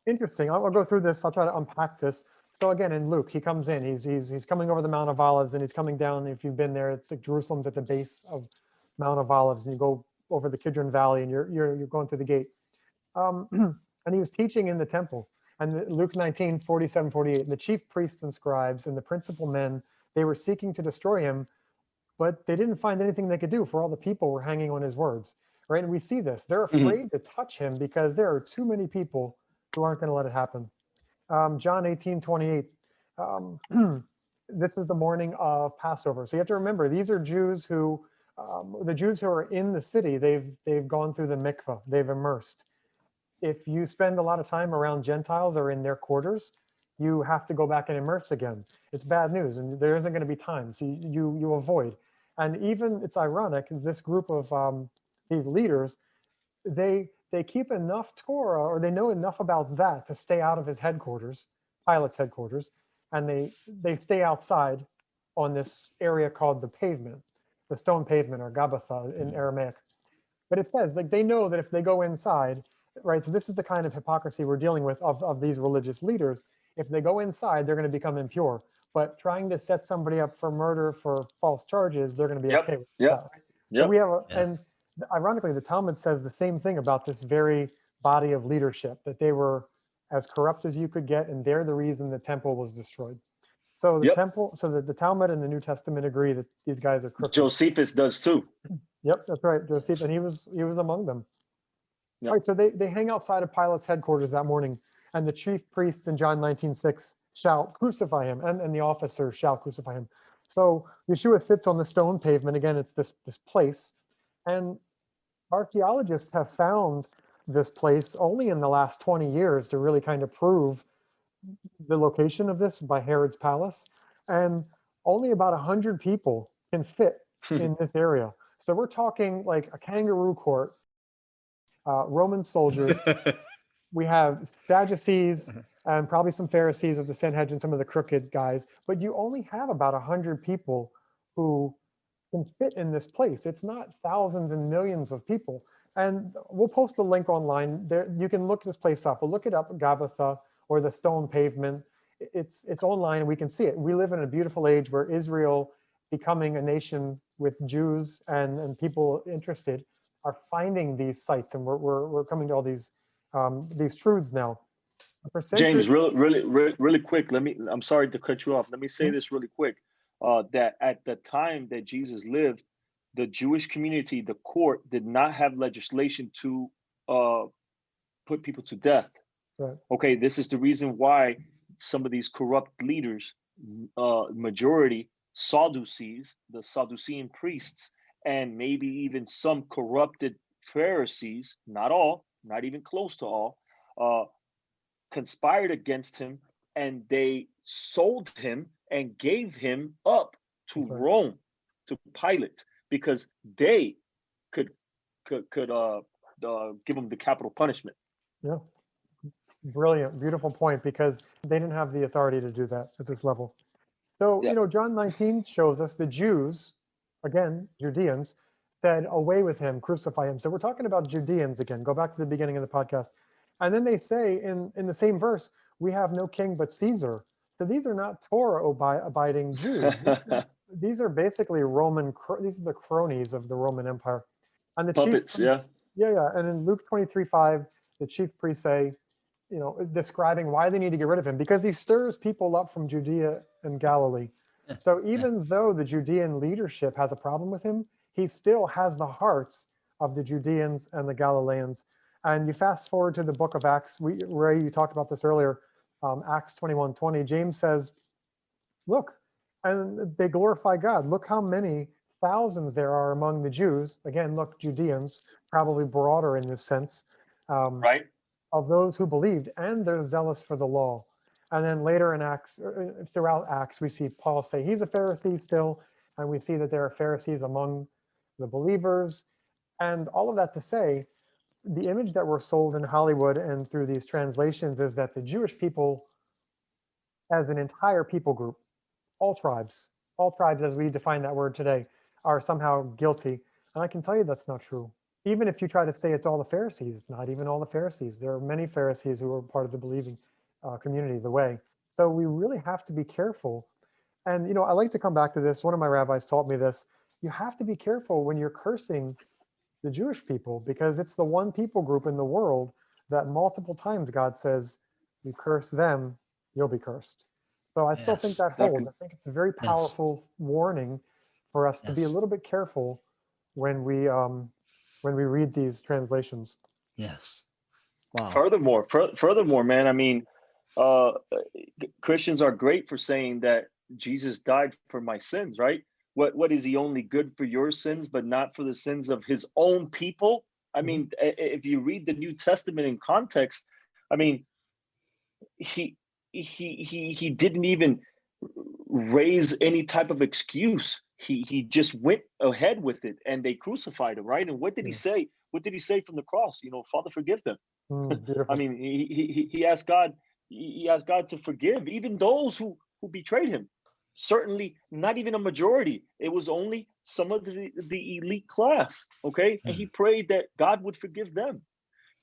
interesting. I'll go through this. I'll try to unpack this. So again, in Luke, he comes in. He's coming over the Mount of Olives, and he's coming down. If you've been there, it's like Jerusalem's at the base of Mount of Olives, and you go over the Kidron Valley, and you're going through the gate. And he was teaching in the temple. And Luke 19, 47, 48, and the chief priests and scribes and the principal men, they were seeking to destroy him, but they didn't find anything they could do, for all the people were hanging on his words, right? And we see this. They're afraid to touch him because there are too many people who aren't going to let it happen. John 18, 28. This is the morning of Passover. So you have to remember, these are Jews who, the Jews who are in the city, they've gone through the mikvah, they've immersed. If you spend a lot of time around Gentiles or in their quarters, you have to go back and immerse again. It's bad news, and there isn't going to be time, so you avoid. And even, it's ironic, this group of these leaders, they keep enough Torah, or they know enough about that to stay out of his headquarters, Pilate's headquarters, and they stay outside on this area called the pavement, the stone pavement, or Gabbatha in Aramaic. But it says, like, they know that if they go inside, right? So this is the kind of hypocrisy we're dealing with of these religious leaders. If they go inside, they're going to become impure. But trying to set somebody up for murder for false charges, they're going to be Yep. okay with Yep. that. So Yep. we have, Yeah. and ironically, the Talmud says the same thing about this very body of leadership, that they were as corrupt as you could get, and they're the reason the temple was destroyed. So the Yep. temple, so the Talmud and the New Testament agree that these guys are crooked. Josephus does too. Yep, that's right, Joseph, and he was among them. Yep. All right, so they hang outside of Pilate's headquarters that morning, and the chief priests in John 19:6 shout, "Crucify him," and the officers shout, "Crucify him." So Yeshua sits on the stone pavement. Again, it's this place, and archaeologists have found this place only in the last 20 years to really kind of prove the location of this by Herod's palace, and only about 100 people can fit in this area. So we're talking like a kangaroo court, Roman soldiers. We have Sadducees and probably some Pharisees of the Sanhedrin, some of the crooked guys, but you only have about 100 people who can fit in this place. It's not thousands and millions of people. And we'll post a link online there. You can look this place up. We'll look it up, Gabbatha or the stone pavement. It's online and we can see it. We live in a beautiful age where Israel, becoming a nation with Jews and people interested, are finding these sites, and we're coming to all these truths now. For James, centuries, really quick. I'm sorry to cut you off. Let me say this really quick. That at the time that Jesus lived, the Jewish community, the court, did not have legislation to put people to death. right. Okay, this is the reason why some of these corrupt leaders, majority Sadducees, the Sadducean priests, and maybe even some corrupted Pharisees, not all, not even close to all, conspired against him, and they sold him and gave him up to That's right. Rome, to Pilate, because they could give him the capital punishment. Yeah. Brilliant, beautiful point, because they didn't have the authority to do that at this level. So, Yeah. John 19 shows us the Jews, again, Judeans, said, "Away with him, crucify him." So we're talking about Judeans again. Go back to the beginning of the podcast. And then they say in the same verse, "We have no king but Caesar." So these are not Torah abiding Jews. These are basically these are the cronies of the Roman Empire. And the Puppets, yeah. Yeah. And in Luke 23:5, the chief priests say, describing why they need to get rid of him, because he stirs people up from Judea and Galilee. So even though the Judean leadership has a problem with him, he still has the hearts of the Judeans and the Galileans. And you fast forward to the book of Acts, Ray, you talked about this earlier, Acts 21:20, James says, "Look, and they glorify God. Look how many thousands there are among the Jews." Again, look, Judeans, probably broader in this sense. Right. Of those who believed, and they're zealous for the law. And then later in Acts, throughout Acts, we see Paul say he's a Pharisee still, and we see that there are Pharisees among the believers. And all of that to say, the image that we're sold in Hollywood and through these translations is that the Jewish people, as an entire people group, all tribes as we define that word today, are somehow guilty. And I can tell you that's not true. Even if you try to say it's all the Pharisees, it's not even all the Pharisees. There are many Pharisees who are part of the believing community, the way. So we really have to be careful. And, I like to come back to this. One of my rabbis taught me this. You have to be careful when you're cursing the Jewish people, because it's the one people group in the world that multiple times God says, you curse them, you'll be cursed. So I still think Yes. that holds. I think it's a very Yes. powerful warning for us to be a Yes. little bit careful when we read these translations. Yes. Wow. Furthermore, man, I mean, Christians are great for saying that Jesus died for my sins, right? What is he only good for your sins, but not for the sins of his own people? I mean, if you read the New Testament in context, I mean, he didn't even raise any type of excuse. He just went ahead with it, and they crucified him, right? And what did he say? What did he say from the cross? Father, forgive them. I mean, he asked God. He asked God to forgive even those who betrayed him. Certainly, not even a majority. It was only some of the elite class. Okay, and he prayed that God would forgive them.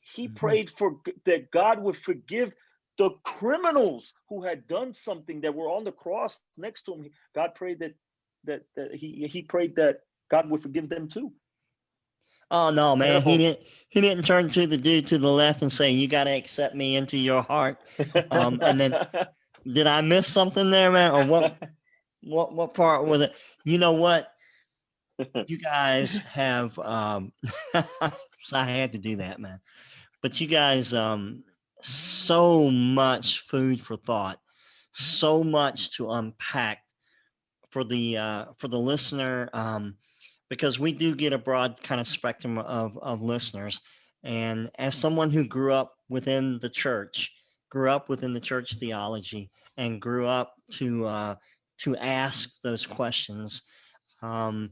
He Mhm. prayed that God would forgive the criminals who had done something, that were on the cross next to him. God prayed that he prayed that God would forgive them too. Oh no, man. Beautiful. He didn't turn to the dude to the left and say, "You got to accept me into your heart." And then, did I miss something there, man? Or what part was it? You know what? You guys have so I had to do that, man. But you guys so much food for thought, so much to unpack for the listener, because we do get a broad kind of spectrum of listeners. And as someone who grew up within the church theology, and grew up to ask those questions, um,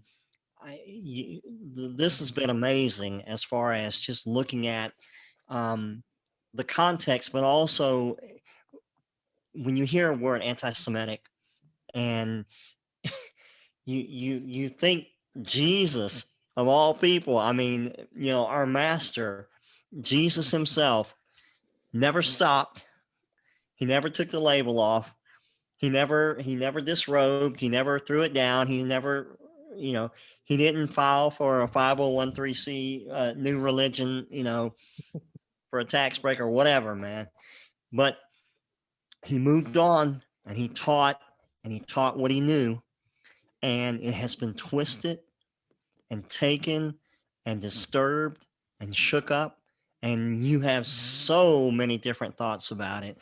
this has been amazing as far as just looking at um, the context, but also when you hear a word anti-Semitic, and you think Jesus of all people. I mean, our master, Jesus himself, never stopped. He never took the label off. He never disrobed. He never threw it down. He never, he didn't file for a 501c new religion, for a tax break or whatever, man. But he moved on, and he taught what he knew, and it has been twisted and taken and disturbed and shook up. And you have so many different thoughts about it.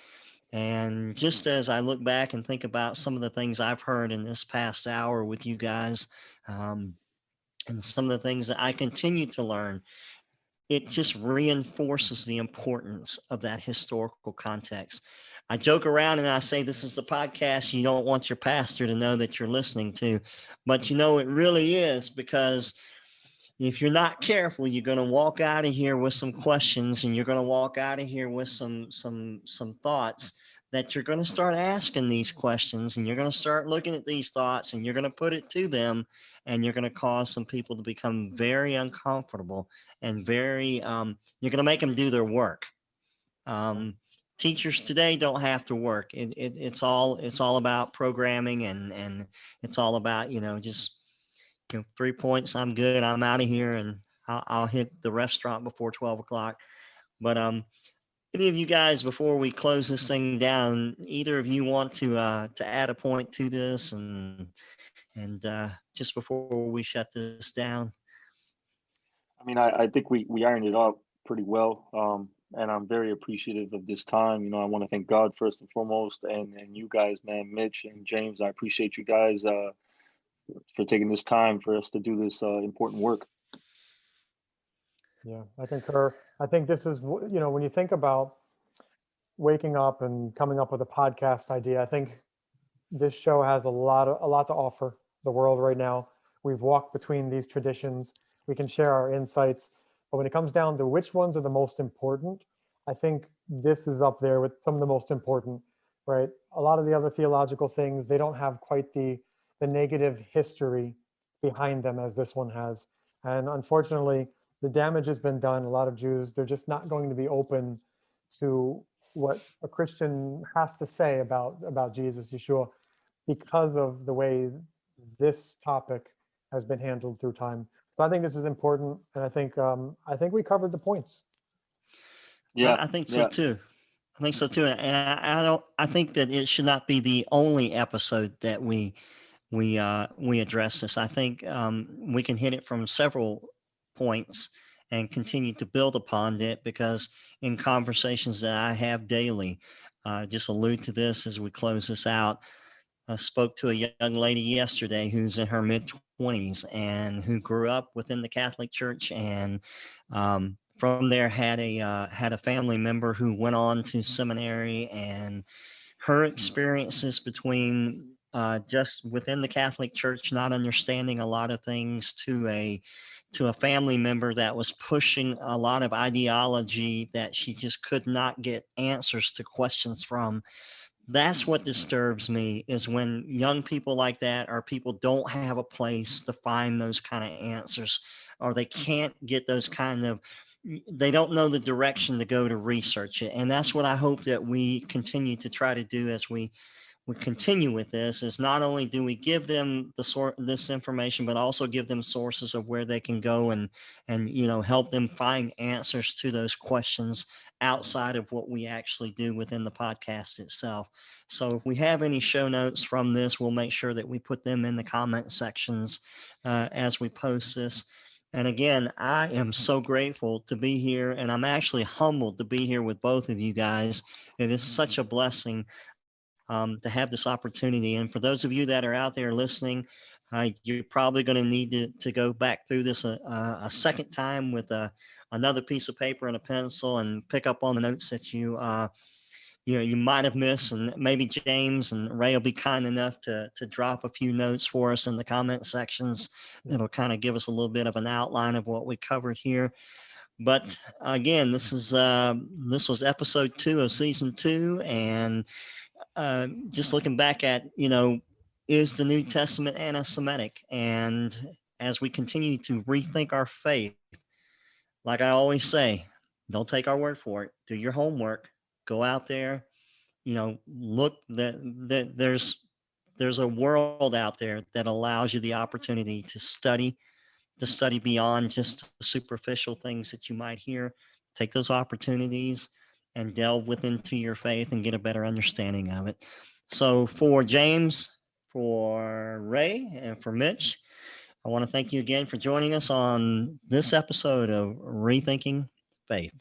And just as I look back and think about some of the things I've heard in this past hour with you guys, um, and some of the things that I continue to learn, it just reinforces the importance of that historical context. I joke around and I say this is the podcast you don't want your pastor to know that you're listening to, but it really is, because if you're not careful, you're going to walk out of here with some questions, and you're going to walk out of here with some thoughts that you're going to start asking these questions, and you're going to start looking at these thoughts, and you're going to put it to them, and you're going to cause some people to become very uncomfortable, and you're going to make them do their work. Um, Teachers today don't have to work. It's all about programming, and it's all about just 3 points. I'm good. I'm out of here, and I'll hit the restaurant before 12 o'clock. But any of you guys, before we close this thing down, either of you want to add a point to this, and just before we shut this down? I mean, I think we ironed it out pretty well. And I'm very appreciative of this time. I want to thank God first and foremost, and you guys, man, Mitch and James. I appreciate you guys for taking this time for us to do this important work. Yeah, I concur. I think this is, when you think about waking up and coming up with a podcast idea, I think this show has a lot to offer the world right now. We've walked between these traditions. We can share our insights, but when it comes down to which ones are the most important, I think this is up there with some of the most important, right? A lot of the other theological things, they don't have quite the negative history behind them as this one has. And unfortunately, the damage has been done. A lot of Jews, they're just not going to be open to what a Christian has to say about Jesus, Yeshua, because of the way this topic has been handled through time. So I think this is important, and I think we covered the points. Yeah, I think so yeah. too. I think so too, and I don't. I think that it should not be the only episode that we address this. I think we can hit it from several points and continue to build upon it, because in conversations that I have daily, just allude to this as we close this out. I spoke to a young lady yesterday who's in her mid 20s and who grew up within the Catholic Church, and from there had a family member who went on to seminary, and her experiences between just within the Catholic Church, not understanding a lot of things, to a family member that was pushing a lot of ideology that she just could not get answers to questions from. That's what disturbs me, is when young people like that, or people don't have a place to find those kind of answers, or they can't get those kind of they don't know the direction to go to research it. And that's what I hope that we continue to try to do as we continue with this, is not only do we give them this information, but also give them sources of where they can go and help them find answers to those questions outside of what we actually do within the podcast itself. So if we have any show notes from this, we'll make sure that we put them in the comment sections as we post this. And again, I am so grateful to be here, and I'm actually humbled to be here with both of you guys. It is such a blessing to have this opportunity. And for those of you that are out there listening, you're probably going to need to go back through this a second time with another piece of paper and a pencil and pick up on the notes that you might have missed. And maybe James and Ray will be kind enough to drop a few notes for us in the comment sections that'll kind of give us a little bit of an outline of what we covered here. But again, this was episode 2 of season 2, and just looking back at, is the New Testament anti-Semitic? And as we continue to rethink our faith, like I always say, don't take our word for it. Do your homework. Go out there. Look that there's a world out there that allows you the opportunity to study beyond just the superficial things that you might hear. Take those opportunities and delve into your faith and get a better understanding of it. So for James, for Ray, and for Mitch, I want to thank you again for joining us on this episode of Rethinking Faith.